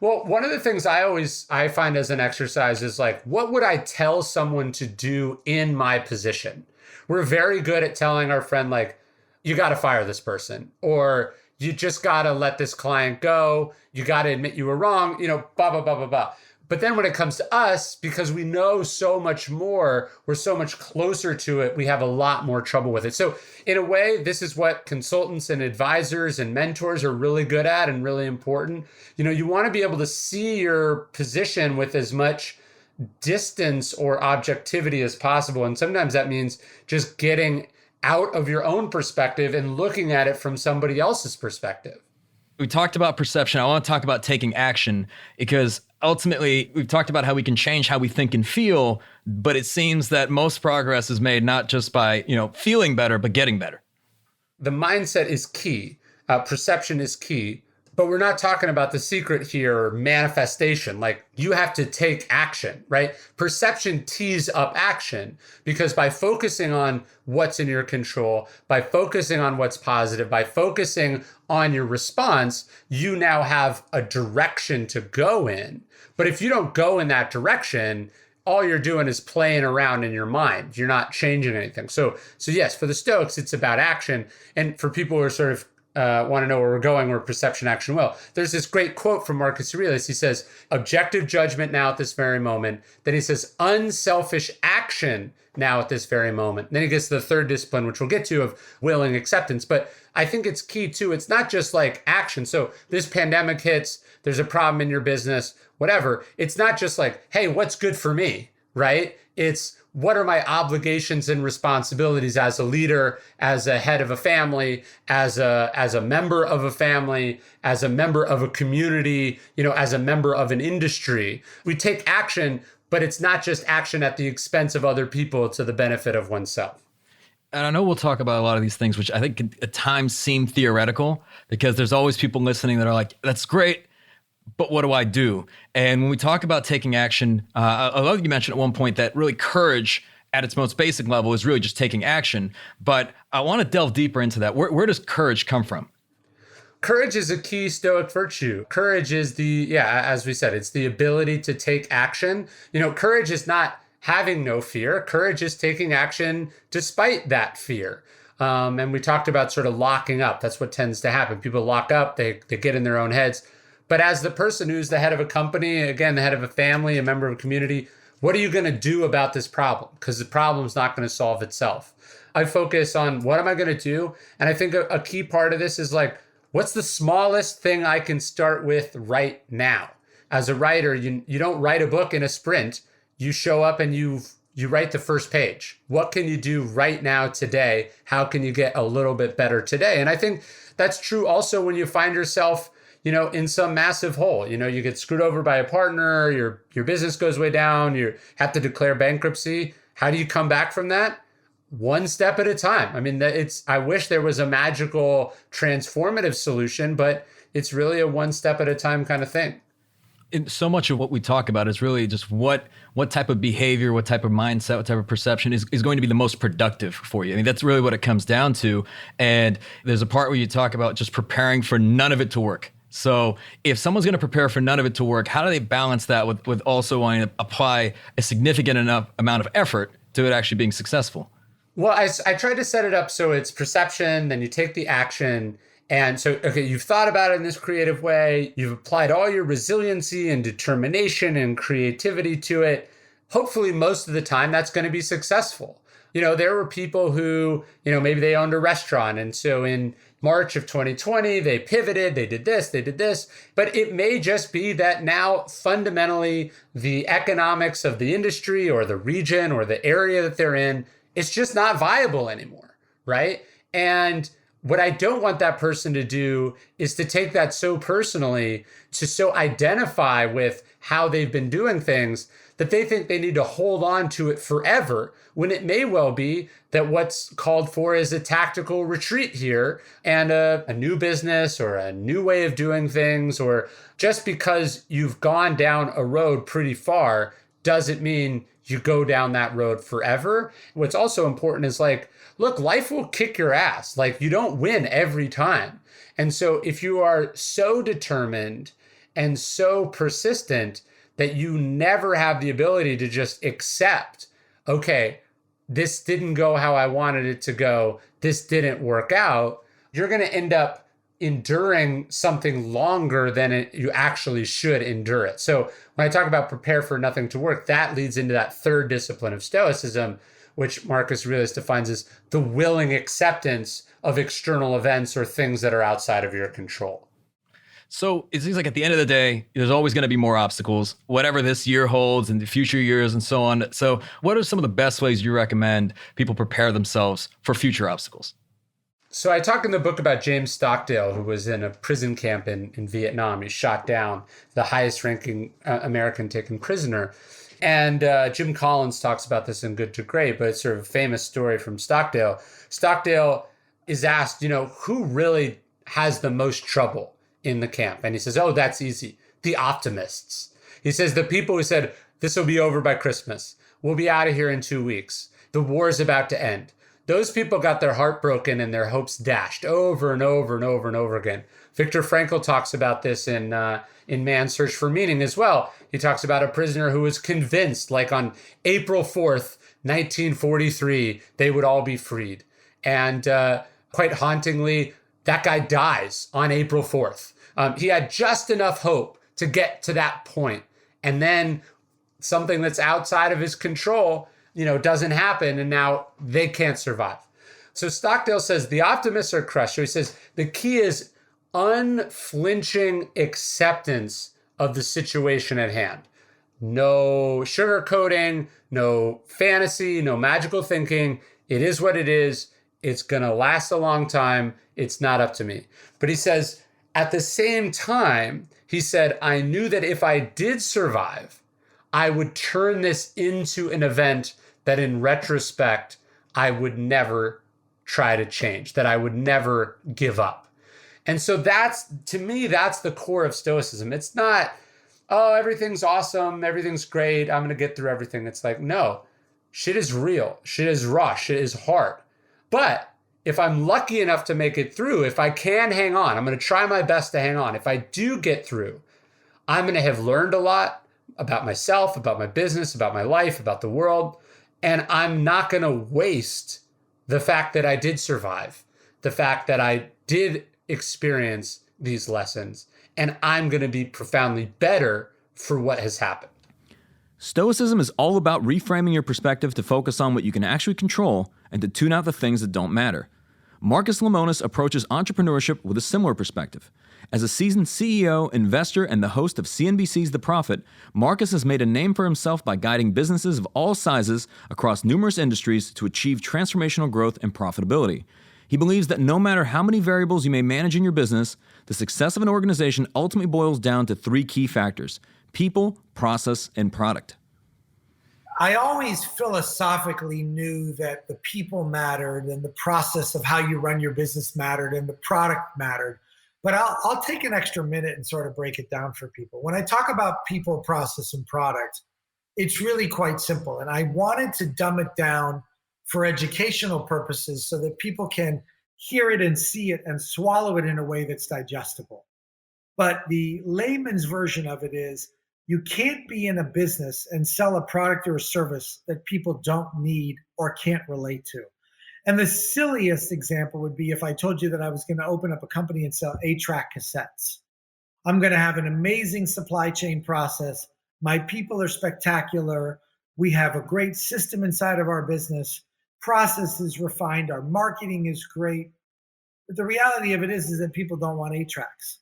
Well, one of the things I find as an exercise is like, what would I tell someone to do in my position? We're very good at telling our friend, like, you got to fire this person, or you just got to let this client go. You got to admit you were wrong, blah, blah, blah, blah, blah. But then when it comes to us, because we know so much more, we're so much closer to it, we have a lot more trouble with it. So in a way, this is what consultants and advisors and mentors are really good at and really important. You want to be able to see your position with as much distance or objectivity as possible. And sometimes that means just getting out of your own perspective and looking at it from somebody else's perspective. We talked about perception. I want to talk about taking action, because ultimately we've talked about how we can change how we think and feel, but it seems that most progress is made not just by, feeling better, but getting better. The mindset is key. Perception is key. But we're not talking about the secret here, manifestation. Like, you have to take action, right? Perception tees up action, because by focusing on what's in your control, by focusing on what's positive, by focusing on your response, you now have a direction to go in. But if you don't go in that direction, all you're doing is playing around in your mind. You're not changing anything. So yes, for the Stoics, it's about action. And for people who are sort of want to know where we're going, where perception, action will. There's this great quote from Marcus Aurelius. He says, objective judgment now at this very moment. Then he says, unselfish action now at this very moment. Then he gets to the third discipline, which we'll get to, of willing acceptance. But I think it's key too. It's not just like action. So this pandemic hits, there's a problem in your business, whatever. It's not just like, hey, what's good for me, right? It's what are my obligations and responsibilities as a leader, as a head of a family, as a member of a family, as a member of a community, as a member of an industry. We take action, but it's not just action at the expense of other people to the benefit of oneself. And I know we'll talk about a lot of these things, which I think at times seem theoretical, because there's always people listening that are like, that's great, but what do I do? And when we talk about taking action, I love that you mentioned at one point that really courage at its most basic level is really just taking action. But I want to delve deeper into that. Where does courage come from? Courage is a key Stoic virtue. Courage is as we said, it's the ability to take action. Courage is not having no fear. Courage is taking action despite that fear. And we talked about sort of locking up. That's what tends to happen. People lock up, they get in their own heads. But as the person who's the head of a company, again, the head of a family, a member of a community, what are you going to do about this problem? Because the problem's not going to solve itself. I focus on what am I going to do? And I think a key part of this is like, what's the smallest thing I can start with right now? As a writer, you don't write a book in a sprint. You show up and you write the first page. What can you do right now today? How can you get a little bit better today? And I think that's true also when you find yourself in some massive hole. You get screwed over by a partner, your business goes way down, you have to declare bankruptcy. How do you come back from that? One step at a time. I mean, I wish there was a magical transformative solution, but it's really a one step at a time kind of thing. And so much of what we talk about is really just what type of behavior, what type of mindset, what type of perception is going to be the most productive for you. I mean, that's really what it comes down to. And there's a part where you talk about just preparing for none of it to work. So if someone's going to prepare for none of it to work, how do they balance that with also wanting to apply a significant enough amount of effort to it actually being successful? Well, I tried to set it up so it's perception, then you take the action. And so, okay, you've thought about it in this creative way. You've applied all your resiliency and determination and creativity to it. Hopefully, most of the time, that's going to be successful. There were people who, maybe they owned a restaurant. And so in March of 2020, they pivoted, they did this. But it may just be that now fundamentally the economics of the industry or the region or the area that they're in, it's just not viable anymore, right? And what I don't want that person to do is to take that so personally, to so identify with how they've been doing things that they think they need to hold on to it forever, when it may well be that what's called for is a tactical retreat here and a new business or a new way of doing things. Or just because you've gone down a road pretty far doesn't mean you go down that road forever. What's also important is like, look, life will kick your ass. Like, you don't win every time. And so if you are so determined and so persistent that you never have the ability to just accept, okay, this didn't go how I wanted it to go, this didn't work out, you're going to end up enduring something longer than you actually should endure it. So when I talk about prepare for nothing to work, that leads into that third discipline of Stoicism, which Marcus Aurelius defines as the willing acceptance of external events or things that are outside of your control. So it seems like at the end of the day, there's always going to be more obstacles, whatever this year holds and the future years and so on. So what are some of the best ways you recommend people prepare themselves for future obstacles? So I talk in the book about James Stockdale, who was in a prison camp in Vietnam. He shot down the highest ranking American taken prisoner. And Jim Collins talks about this in Good to Great, but it's sort of a famous story from Stockdale. Stockdale is asked, who really has the most trouble in the camp? And he says, oh, that's easy. The optimists. He says, the people who said, this will be over by Christmas. We'll be out of here in 2 weeks. The war is about to end. Those people got their heart broken and their hopes dashed over and over and over and over again. Viktor Frankl talks about this in Man's Search for Meaning as well. He talks about a prisoner who was convinced, like on April 4th, 1943, they would all be freed. And quite hauntingly, That guy dies on April 4th. He had just enough hope to get to that point. And then something that's outside of his control, doesn't happen. And now they can't survive. So Stockdale says the optimists are crushed. So he says the key is unflinching acceptance of the situation at hand. No sugarcoating, no fantasy, no magical thinking. It is what it is. It's going to last a long time. It's not up to me. But he says, at the same time, he said, I knew that if I did survive, I would turn this into an event that in retrospect, I would never try to change, that I would never give up. And so to me, that's the core of Stoicism. It's not, oh, everything's awesome, everything's great, I'm going to get through everything. It's like, no, shit is real, shit is raw, shit is hard. But if I'm lucky enough to make it through, if I can hang on, I'm going to try my best to hang on. If I do get through, I'm going to have learned a lot about myself, about my business, about my life, about the world. And I'm not going to waste the fact that I did survive, the fact that I did experience these lessons, and I'm going to be profoundly better for what has happened. Stoicism is all about reframing your perspective to focus on what you can actually control and to tune out the things that don't matter. Marcus Lemonis approaches entrepreneurship with a similar perspective. As a seasoned CEO, investor, and the host of CNBC's The Profit, Marcus has made a name for himself by guiding businesses of all sizes across numerous industries to achieve transformational growth and profitability. He believes that no matter how many variables you may manage in your business, the success of an organization ultimately boils down to three key factors: people, process, and product. I always philosophically knew that the people mattered and the process of how you run your business mattered and the product mattered. But I'll take an extra minute and sort of break it down for people. When I talk about people, process, and product, it's really quite simple. And I wanted to dumb it down for educational purposes so that people can hear it and see it and swallow it in a way that's digestible. But the layman's version of it is, you can't be in a business and sell a product or a service that people don't need or can't relate to. And the silliest example would be if I told you that I was going to open up a company and sell 8-track cassettes. I'm going to have an amazing supply chain process. My people are spectacular. We have a great system inside of our business. Process is refined. Our marketing is great. But the reality of it is that people don't want 8 tracks.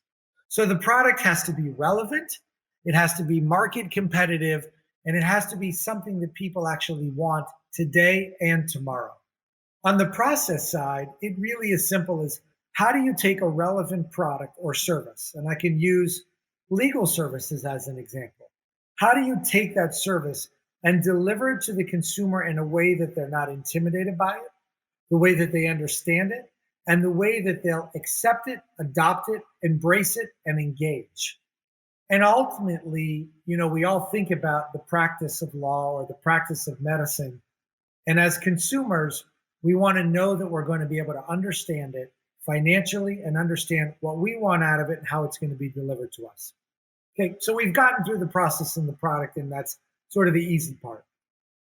So the product has to be relevant. It has to be market competitive, and it has to be something that people actually want today and tomorrow. On the process side, it really is simple as how do you take a relevant product or service? And I can use legal services as an example. How do you take that service and deliver it to the consumer in a way that they're not intimidated by it, the way that they understand it, and the way that they'll accept it, adopt it, embrace it, and engage? And ultimately, we all think about the practice of law or the practice of medicine. And as consumers, we want to know that we're going to be able to understand it financially and understand what we want out of it and how it's going to be delivered to us. Okay, so we've gotten through the process and the product, and that's sort of the easy part.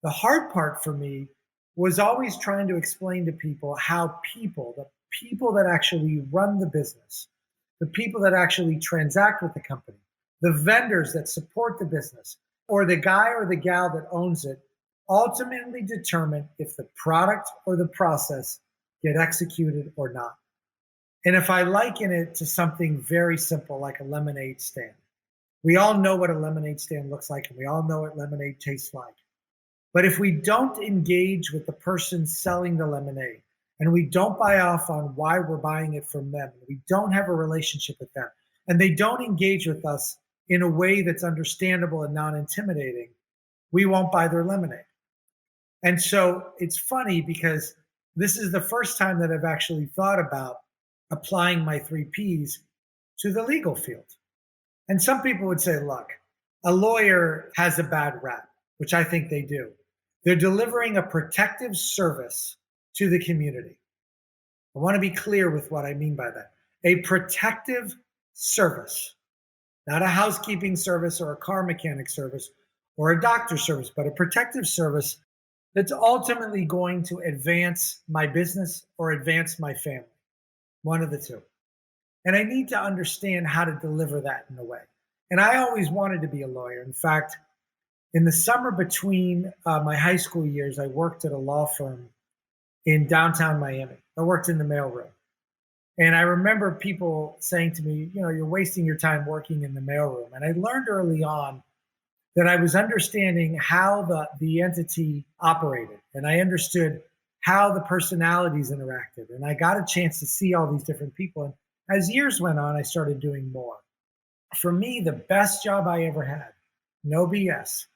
The hard part for me was always trying to explain to people how the people that actually run the business, the people that actually transact with the company, the vendors that support the business, or the guy or the gal that owns it, ultimately determine if the product or the process get executed or not. And if I liken it to something very simple like a lemonade stand, we all know what a lemonade stand looks like, and we all know what lemonade tastes like. But if we don't engage with the person selling the lemonade, and we don't buy off on why we're buying it from them, we don't have a relationship with them, and they don't engage with us in a way that's understandable and non-intimidating, we won't buy their lemonade. And so it's funny because this is the first time that I've actually thought about applying my 3 Ps to the legal field. And some people would say, look, a lawyer has a bad rap, which I think they do. They're delivering a protective service to the community. I want to be clear with what I mean by that. A protective service, not a housekeeping service or a car mechanic service or a doctor service, but a protective service that's ultimately going to advance my business or advance my family. One of the two. And I need to understand how to deliver that in a way. And I always wanted to be a lawyer. In fact, in the summer between my high school years, I worked at a law firm in downtown Miami. I worked in the mailroom. And I remember people saying to me, you're wasting your time working in the mailroom. And I learned early on that I was understanding how the entity operated. And I understood how the personalities interacted. And I got a chance to see all these different people. And as years went on, I started doing more. For me, the best job I ever had, no BS,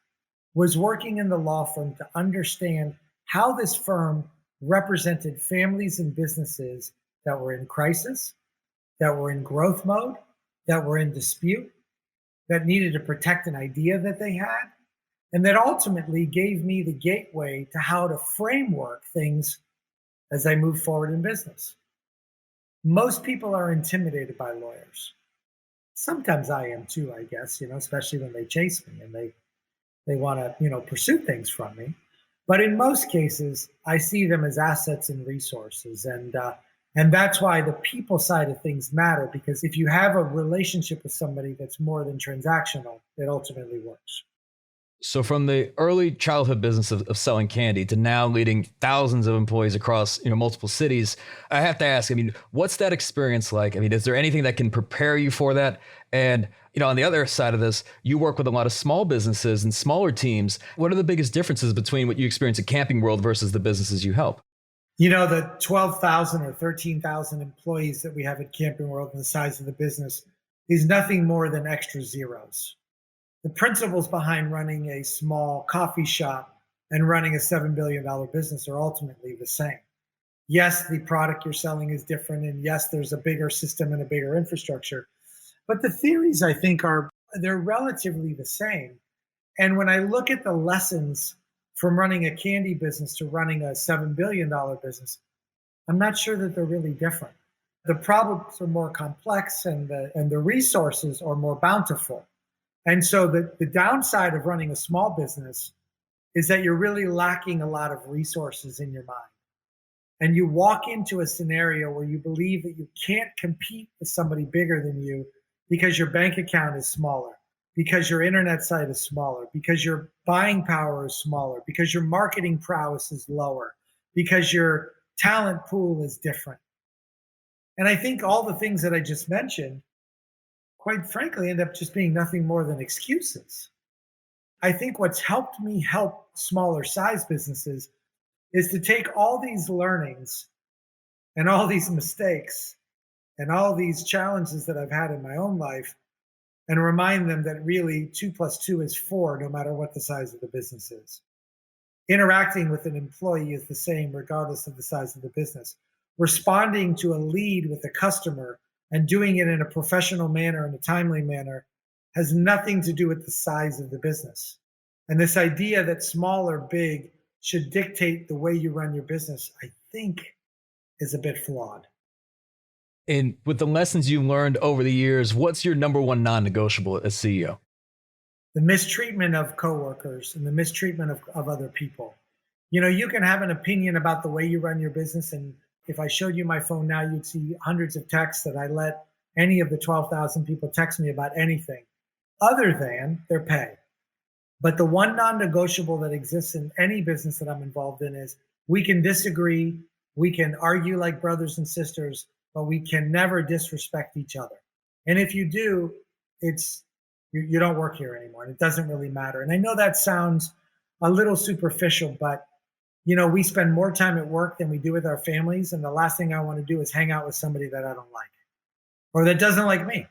was working in the law firm to understand how this firm represented families and businesses that were in crisis, that were in growth mode, that were in dispute, that needed to protect an idea that they had, and that ultimately gave me the gateway to how to framework things as I move forward in business. Most people are intimidated by lawyers. Sometimes I am too, I guess, especially when they chase me and they want to, pursue things from me. But in most cases, I see them as assets and resources. And that's why the people side of things matter, because if you have a relationship with somebody that's more than transactional, it ultimately works. So from the early childhood business of selling candy to now leading thousands of employees across multiple cities, I have to ask, what's that experience like? Is there anything that can prepare you for that? And on the other side of this, you work with a lot of small businesses and smaller teams. What are the biggest differences between what you experience at Camping World versus the businesses you help? The 12,000 or 13,000 employees that we have at Camping World and the size of the business is nothing more than extra zeros. The principles behind running a small coffee shop and running a $7 billion business are ultimately the same. Yes, the product you're selling is different, and yes, there's a bigger system and a bigger infrastructure. But the theories, I think, they're relatively the same. And when I look at the lessons from running a candy business to running a $7 billion business, I'm not sure that they're really different. The problems are more complex and the resources are more bountiful. And so the downside of running a small business is that you're really lacking a lot of resources in your mind. And you walk into a scenario where you believe that you can't compete with somebody bigger than you because your bank account is smaller, because your internet site is smaller, because your buying power is smaller, because your marketing prowess is lower, because your talent pool is different. And I think all the things that I just mentioned, quite frankly, end up just being nothing more than excuses. I think what's helped me help smaller size businesses is to take all these learnings and all these mistakes and all these challenges that I've had in my own life and remind them that really 2 + 2 is 4, no matter what the size of the business is. Interacting with an employee is the same regardless of the size of the business. Responding to a lead with a customer and doing it in a professional manner and a timely manner has nothing to do with the size of the business. And this idea that small or big should dictate the way you run your business, I think, is a bit flawed. And with the lessons you learned over the years, what's your number one non-negotiable as CEO? The mistreatment of coworkers and the mistreatment of other people. You can have an opinion about the way you run your business, and if I showed you my phone now, you'd see hundreds of texts that I let any of the 12,000 people text me about anything other than their pay. But the one non-negotiable that exists in any business that I'm involved in is we can disagree, we can argue like brothers and sisters, but we can never disrespect each other. And if you do, you don't work here anymore, and it doesn't really matter. And I know that sounds a little superficial, but we spend more time at work than we do with our families. And the last thing I want to do is hang out with somebody that I don't like or that doesn't like me.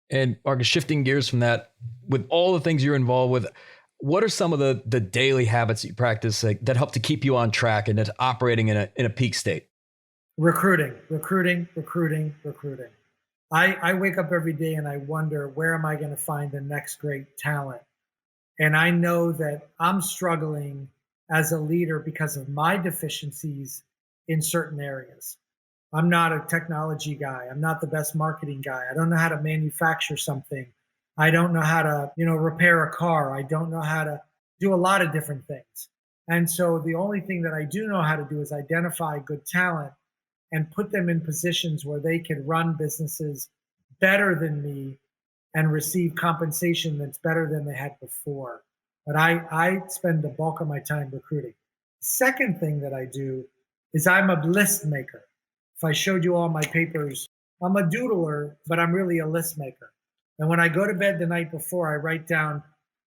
And Marcus, shifting gears from that, with all the things you're involved with, what are some of the daily habits that you practice that help to keep you on track and operating in a peak state? Recruiting. I wake up every day and I wonder, where am I going to find the next great talent? And I know that I'm struggling as a leader because of my deficiencies in certain areas. I'm not a technology guy. I'm not the best marketing guy. I don't know how to manufacture something. I don't know how to, repair a car. I don't know how to do a lot of different things. And so the only thing that I do know how to do is identify good talent and put them in positions where they could run businesses better than me and receive compensation that's better than they had before. But I spend the bulk of my time recruiting. Second thing that I do is I'm a list maker. If I showed you all my papers, I'm a doodler, but I'm really a list maker. And when I go to bed the night before, I write down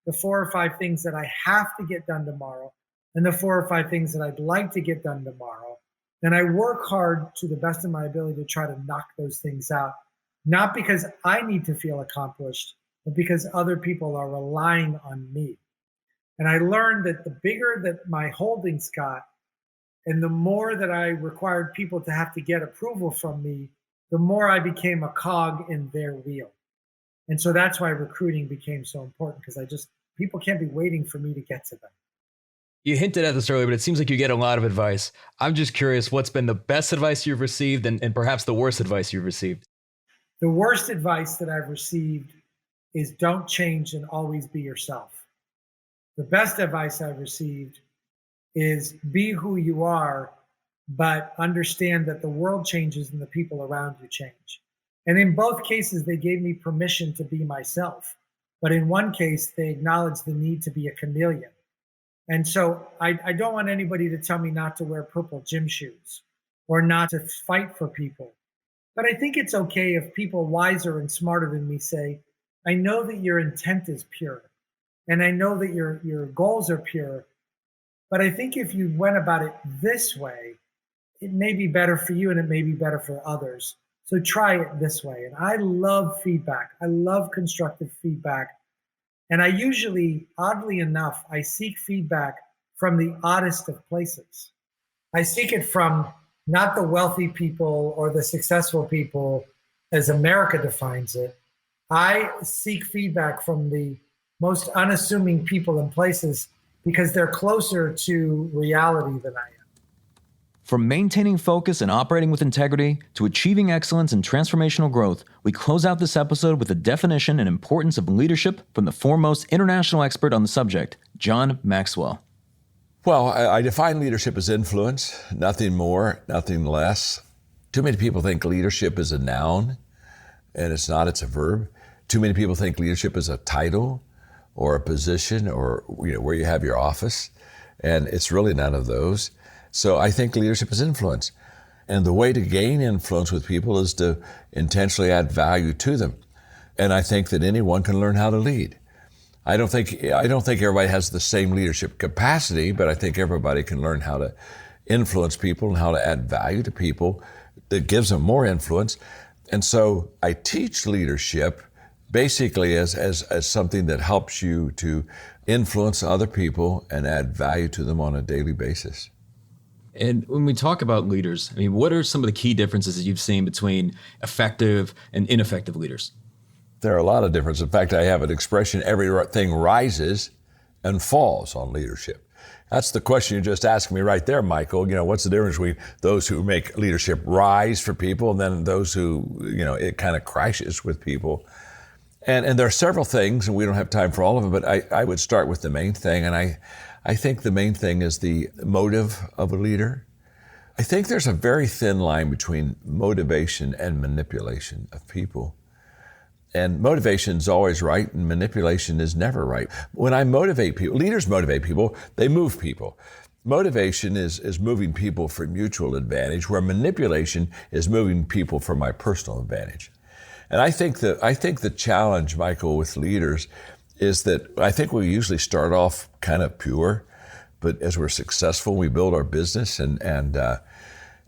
the 4 or 5 things that I have to get done tomorrow and the 4 or 5 things that I'd like to get done tomorrow. And I work hard to the best of my ability to try to knock those things out, not because I need to feel accomplished, but because other people are relying on me. And I learned that the bigger that my holdings got and the more that I required people to have to get approval from me, the more I became a cog in their wheel. And so that's why recruiting became so important, because people can't be waiting for me to get to them. You hinted at this earlier, but it seems like you get a lot of advice. I'm just curious, what's been the best advice you've received and perhaps the worst advice you've received? The worst advice that I've received is don't change and always be yourself. The best advice I've received is be who you are, but understand that the world changes and the people around you change. And in both cases, they gave me permission to be myself. But in one case, they acknowledged the need to be a chameleon. And so I don't want anybody to tell me not to wear purple gym shoes or not to fight for people. But I think it's okay if people wiser and smarter than me say, I know that your intent is pure. And I know that your goals are pure. But I think if you went about it this way, it may be better for you and it may be better for others. So try it this way. And I love feedback. I love constructive feedback. And I usually, oddly enough, I seek feedback from the oddest of places. I seek it from not the wealthy people or the successful people as America defines it. I seek feedback from the most unassuming people and places because they're closer to reality than I am. From maintaining focus and operating with integrity to achieving excellence and transformational growth, we close out this episode with a definition and importance of leadership from the foremost international expert on the subject, John Maxwell. Well, I define leadership as influence, nothing more, nothing less. Too many people think leadership is a noun, and it's not, it's a verb. Too many people think leadership is a title or a position or where you have your office, and it's really none of those. So I think leadership is influence. And the way to gain influence with people is to intentionally add value to them. And I think that anyone can learn how to lead. I don't think everybody has the same leadership capacity, but I think everybody can learn how to influence people and how to add value to people that gives them more influence. And so I teach leadership basically as something that helps you to influence other people and add value to them on a daily basis. And when we talk about leaders, I mean, what are some of the key differences that you've seen between effective and ineffective leaders? There are a lot of differences. In fact, I have an expression, everything rises and falls on leadership. That's the question you just asked me right there, Michael. What's the difference between those who make leadership rise for people and then those who, it kind of crashes with people? And there are several things, and we don't have time for all of them, but I would start with the main thing. And I think the main thing is the motive of a leader. I think there's a very thin line between motivation and manipulation of people. And motivation is always right, and manipulation is never right. When I motivate people, leaders motivate people, they move people. Motivation is moving people for mutual advantage, where manipulation is moving people for my personal advantage. And I think the challenge, Michael, with leaders is that I think we usually start off kind of pure, but as we're successful, we build our business and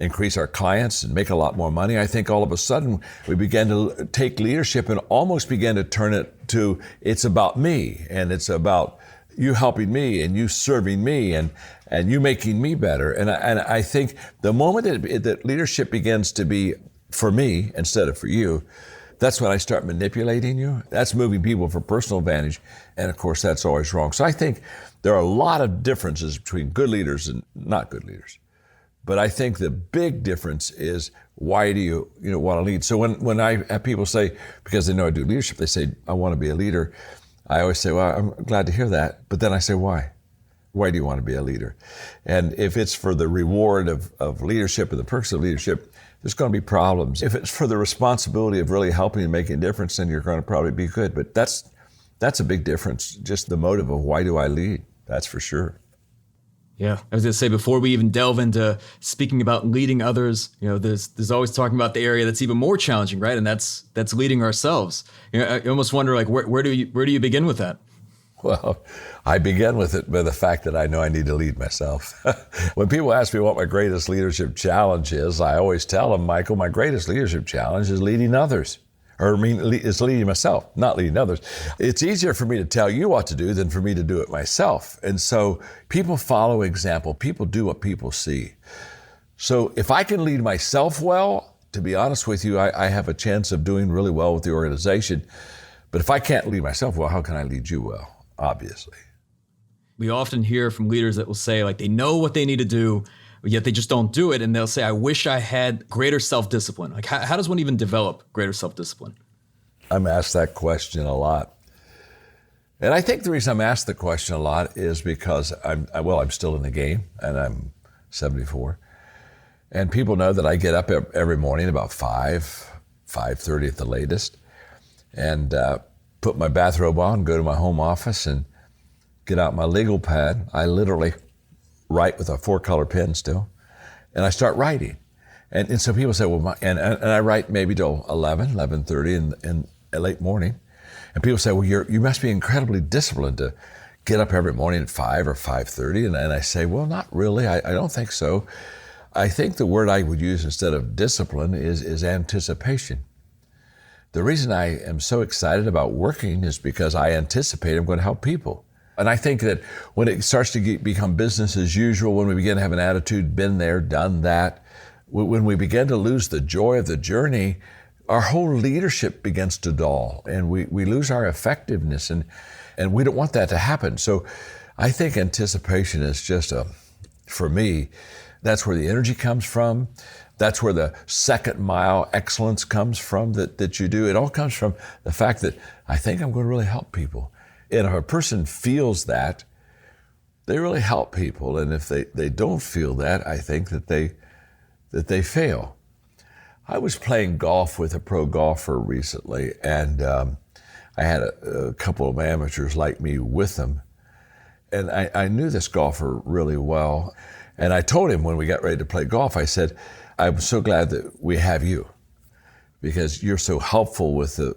increase our clients and make a lot more money. I think all of a sudden we began to take leadership and almost began to turn it to, it's about me and it's about you helping me and you serving me and you making me better. And I think the moment that leadership begins to be for me instead of for you, that's when I start manipulating you. That's moving people for personal advantage. And of course, that's always wrong. So I think there are a lot of differences between good leaders and not good leaders. But I think the big difference is, why do you want to lead? So when I have people say, because they know I do leadership, they say, I want to be a leader. I always say, well, I'm glad to hear that. But then I say, why? why do you want to be a leader? And if it's for the reward of leadership and the perks of leadership, there's going to be problems. If it's for the responsibility of really helping and making a difference, then you're going to probably be good. But that's a big difference, just the motive of why do I lead? That's for sure. Yeah, I was going to say, before we even delve into speaking about leading others, there's always talking about the area that's even more challenging, right? And that's leading ourselves. I almost wonder, like, where do you begin with that? Well, I begin with it by the fact that I know I need to lead myself. When people ask me what my greatest leadership challenge is, I always tell them, Michael, my greatest leadership challenge is leading others. It's leading myself, not leading others. It's easier for me to tell you what to do than for me to do it myself. And so people follow example. People do what people see. So if I can lead myself well, to be honest with you, I have a chance of doing really well with the organization. But if I can't lead myself well, how can I lead you well? Obviously. We often hear from leaders that will say, like, they know what they need to do, yet they just don't do it. And they'll say, I wish I had greater self-discipline. Like, how does one even develop greater self-discipline? I'm asked that question a lot. And I think the reason I'm asked the question a lot is because I'm still in the game, and I'm 74. And people know that I get up every morning about 5:30 at the latest, and put my bathrobe on, go to my home office, and get out my legal pad. I literally write with a 4-color pen still, and I start writing. And so people say, well, and I write maybe till 11:30 in late morning. And people say, well, you must be incredibly disciplined to get up every morning at 5 or 5:30. And I say, well, not really. I don't think so. I think the word I would use instead of discipline is anticipation. The reason I am so excited about working is because I anticipate I'm going to help people. And I think that when it starts to become business as usual, when we begin to have an attitude, been there, done that, when we begin to lose the joy of the journey, our whole leadership begins to dull, and we lose our effectiveness, and we don't want that to happen. So I think anticipation is just for me, that's where the energy comes from. That's where the second mile excellence comes from that you do. It all comes from the fact that I think I'm going to really help people. And if a person feels that, they really help people. And if they don't feel that, I think that they fail. I was playing golf with a pro golfer recently, and I had a couple of amateurs like me with them. And I knew this golfer really well. And I told him when we got ready to play golf, I said, I'm so glad that we have you, because you're so helpful with the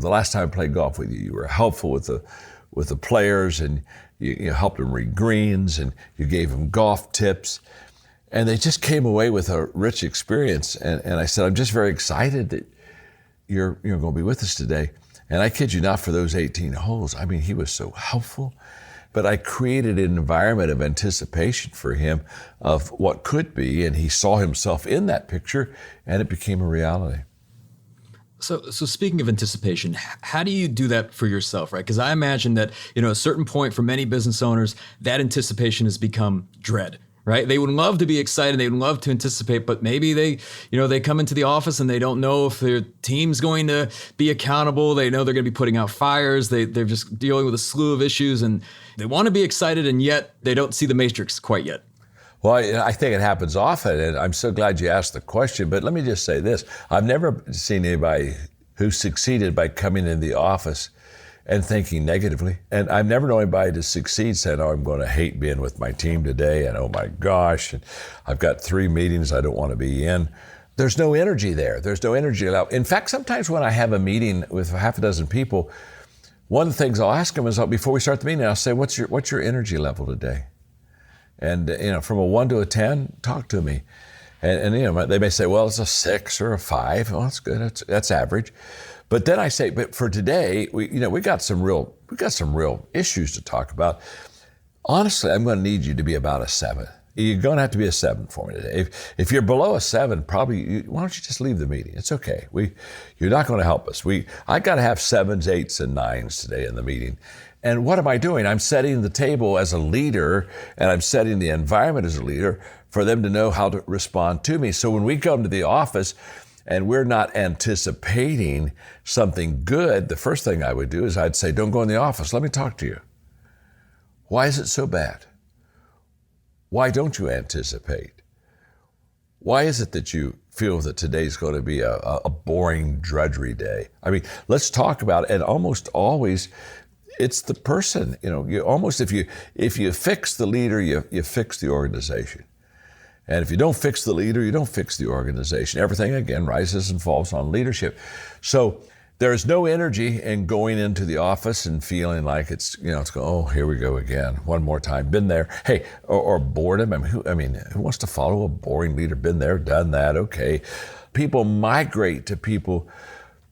last time I played golf with you, you were helpful with the players, and you helped them read greens, and you gave them golf tips, and they just came away with a rich experience. And I said, I'm just very excited that you're going to be with us today. And I kid you not, for those 18 holes, I mean, he was so helpful. But I created an environment of anticipation for him of what could be, and he saw himself in that picture, and it became a reality. So speaking of anticipation, how do you do that for yourself, right? Because I imagine that, at a certain point for many business owners, that anticipation has become dread, right? They would love to be excited, they would love to anticipate, but maybe they come into the office and they don't know if their team's going to be accountable. They know they're going to be putting out fires. They're just dealing with a slew of issues, and they want to be excited, and yet they don't see the matrix quite yet. Well, I think it happens often, and I'm so glad you asked the question, but let me just say this. I've never seen anybody who succeeded by coming in the office and thinking negatively. And I've never known anybody to succeed saying, oh, I'm going to hate being with my team today, and oh my gosh, and I've got 3 meetings I don't want to be in. There's no energy there. There's no energy allowed. In fact, sometimes when I have a meeting with half a dozen people, one of the things I'll ask them is, before we start the meeting, I'll say, what's your energy level today? And from a 1 to a 10, talk to me. And they may say, well, it's a 6 or a 5. Well, that's good. That's average. But then I say, but for today, we got some real issues to talk about. Honestly, I'm going to need you to be about a 7. You're going to have to be a 7 for me today. If you're below a 7, probably why don't you just leave the meeting? It's okay. You're not going to help us. I got to have 7s, 8s, and 9s today in the meeting. And what am I doing? I'm setting the table as a leader, and I'm setting the environment as a leader for them to know how to respond to me. So when we come to the office and we're not anticipating something good, the first thing I would do is I'd say, don't go in the office. Let me talk to you. Why is it so bad? Why don't you anticipate? Why is it that you feel that today's going to be a boring drudgery day? I mean, let's talk about it. And almost always, it's the person. You almost, if you fix the leader, you fix the organization. And if you don't fix the leader, you don't fix the organization. Everything, again, rises and falls on leadership. So there's no energy in going into the office and feeling like it's oh, here we go again, one more time, been there. Hey, or boredom. I mean, who wants to follow a boring leader? Been there, done that, okay. People migrate to people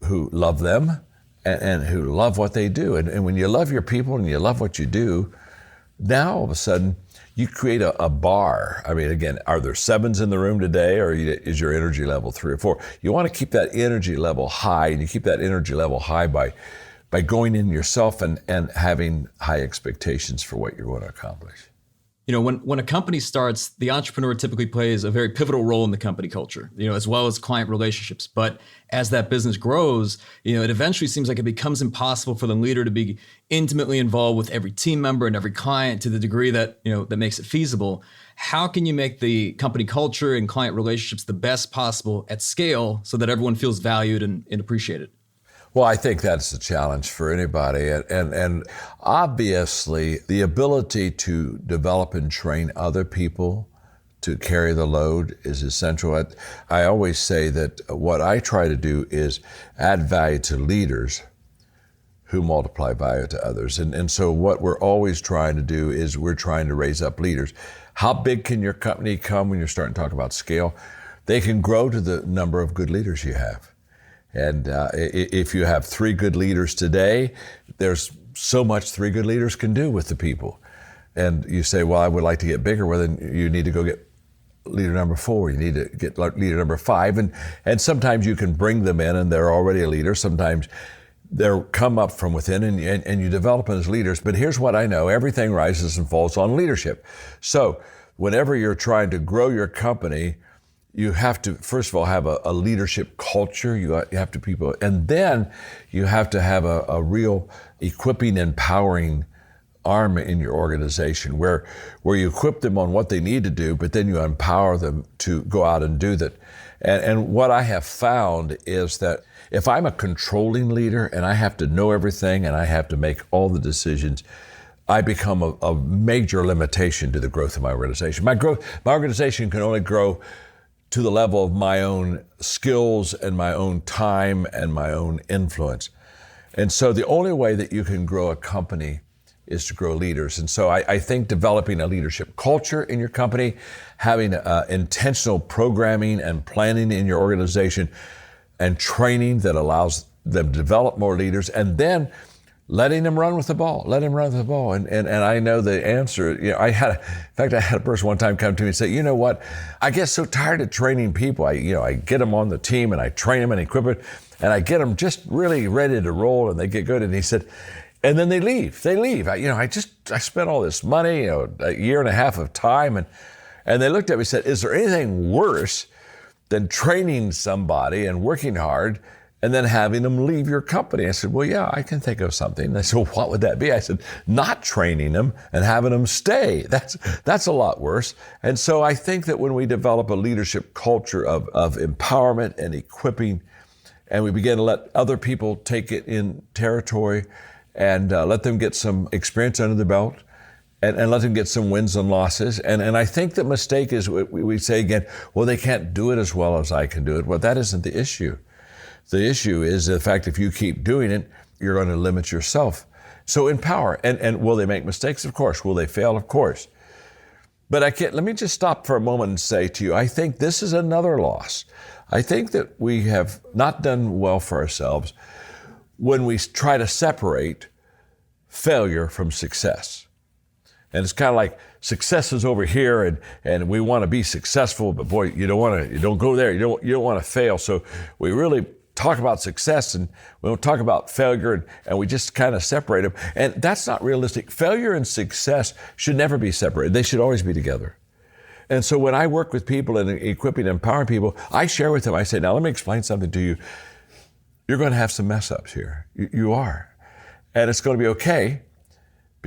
who love them and who love what they do. And when you love your people and you love what you do, now all of a sudden, you create a bar. I mean, again, are there 7s in the room today, or is your energy level 3 or 4? You want to keep that energy level high, and you keep that energy level high by going in yourself and having high expectations for what you're going to accomplish. When a company starts, the entrepreneur typically plays a very pivotal role in the company culture, as well as client relationships. But as that business grows, it eventually seems like it becomes impossible for the leader to be intimately involved with every team member and every client to the degree that, that makes it feasible. How can you make the company culture and client relationships the best possible at scale so that everyone feels valued and appreciated? Well, I think that's the challenge for anybody. And obviously, the ability to develop and train other people to carry the load is essential. I always say that what I try to do is add value to leaders who multiply value to others. And so what we're always trying to do is we're trying to raise up leaders. How big can your company come when you're starting to talk about scale? They can grow to the number of good leaders you have. And if you have 3 good leaders today, there's so much 3 good leaders can do with the people. And you say, well, I would like to get bigger. Well, then you need to go get leader number 4. You need to get leader number 5. And sometimes you can bring them in and they're already a leader. Sometimes they'll come up from within and you develop them as leaders. But here's what I know. Everything rises and falls on leadership. So whenever you're trying to grow your company, you have to, first of all, have a leadership culture. You have to people, and then you have to have a real equipping, empowering arm in your organization where you equip them on what they need to do, but then you empower them to go out and do that. And what I have found is that if I'm a controlling leader and I have to know everything and I have to make all the decisions, I become a major limitation to the growth of my organization. My organization can only grow to the level of my own skills and my own time and my own influence. And so the only way that you can grow a company is to grow leaders. And so I think developing a leadership culture in your company, having intentional programming and planning in your organization, and training that allows them to develop more leaders, and then letting them run with the ball. Let him run with the ball. And I know the answer. I had a person one time come to me and say, you know what? I get so tired of training people. I get them on the team and I train them and equip it, and I get them just really ready to roll and they get good. And he said, and then they leave. I spent all this money, a year and a half of time. And they looked at me and said, is there anything worse than training somebody and working hard and then having them leave your company? I said, well, yeah, I can think of something. And they said, well, what would that be? I said, not training them and having them stay. That's a lot worse. And so I think that when we develop a leadership culture of empowerment and equipping, and we begin to let other people take it in territory and let them get some experience under the belt and let them get some wins and losses. And I think the mistake is we say again, well, they can't do it as well as I can do it. Well, that isn't the issue. The issue is the fact if you keep doing it, you're going to limit yourself. So empower. And will they make mistakes? Of course. Will they fail? Of course. But let me just stop for a moment and say to you, I think this is another loss. I think that we have not done well for ourselves when we try to separate failure from success. And it's kind of like success is over here and we want to be successful, but boy, you don't go there. You don't want to fail. So we really talk about success and we don't talk about failure and we just kind of separate them. And that's not realistic. Failure and success should never be separated. They should always be together. And so when I work with people and equipping and empowering people, I share with them, I say, now let me explain something to you. You're going to have some mess ups here. You are. And it's going to be okay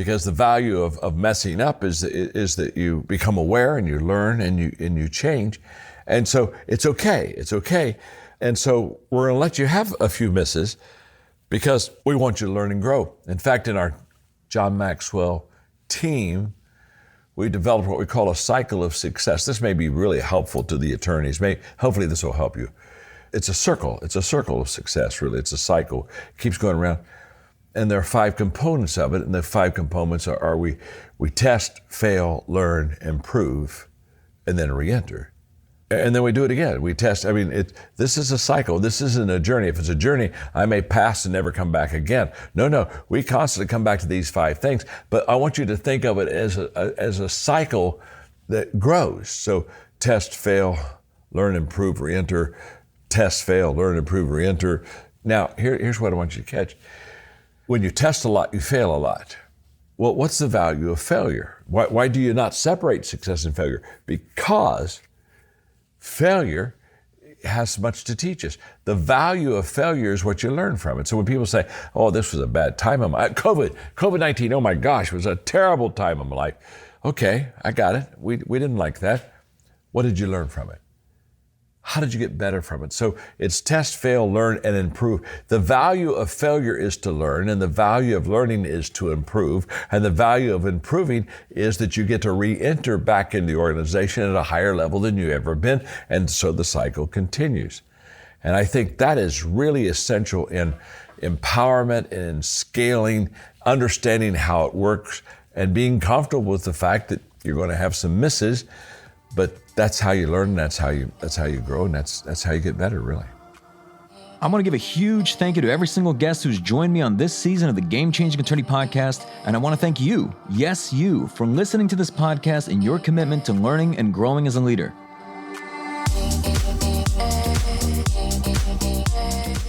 because the value of messing up is that you become aware and you learn and you change. And so it's okay. It's okay. And so we're going to let you have a few misses because we want you to learn and grow. In fact, in our John Maxwell team, we developed what we call a cycle of success. This may be really helpful to the attorneys. Hopefully this will help you. It's a circle. It's a circle of success, really. It's a cycle. It keeps going around. And there are 5 components of it. And the 5 components are we test, fail, learn, improve, and then re-enter. And then we do it again. We test. I mean, this is a cycle. This isn't a journey. If it's a journey, I may pass and never come back again. No. We constantly come back to these 5 things. But I want you to think of it as a cycle that grows. So test, fail, learn, improve, re-enter. Test, fail, learn, improve, re-enter. Now, here's what I want you to catch. When you test a lot, you fail a lot. Well, what's the value of failure? Why do you not separate success and failure? Because failure has much to teach us. The value of failure is what you learn from it. So when people say, oh, this was a bad time in my life, COVID-19, oh my gosh, it was a terrible time in my life. Okay, I got it. We didn't like that. What did you learn from it? How did you get better from it? So it's test, fail, learn, and improve. The value of failure is to learn, and the value of learning is to improve, and the value of improving is that you get to re-enter back in the organization at a higher level than you've ever been, and so the cycle continues. And I think that is really essential in empowerment and in scaling, understanding how it works, and being comfortable with the fact that you're going to have some misses, but that's how you learn, and that's how you grow, and that's how you get better, really. I want to give a huge thank you to every single guest who's joined me on this season of the Game Changing Attorney Podcast, and I want to thank you, yes, you, for listening to this podcast and your commitment to learning and growing as a leader.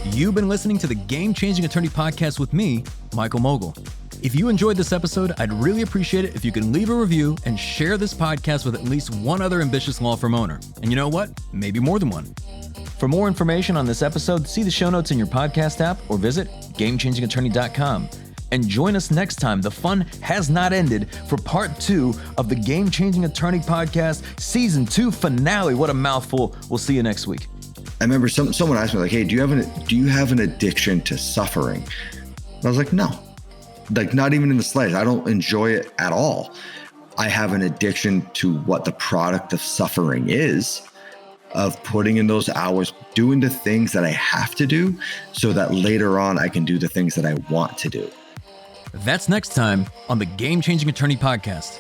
You've been listening to the Game Changing Attorney Podcast with me, Michael Mogill. If you enjoyed this episode, I'd really appreciate it if you could leave a review and share this podcast with at least one other ambitious law firm owner. And you know what? Maybe more than one. For more information on this episode, see the show notes in your podcast app or visit GameChangingAttorney.com. And join us next time. The fun has not ended for part 2 of the Game Changing Attorney Podcast Season 2 finale. What a mouthful. We'll see you next week. I remember someone asked me, like, hey, do you have an addiction to suffering? And I was like, no. Like, not even in the slightest. I don't enjoy it at all. I have an addiction to what the product of suffering is, of putting in those hours, doing the things that I have to do so that later on I can do the things that I want to do. That's next time on the Game Changing Attorney Podcast.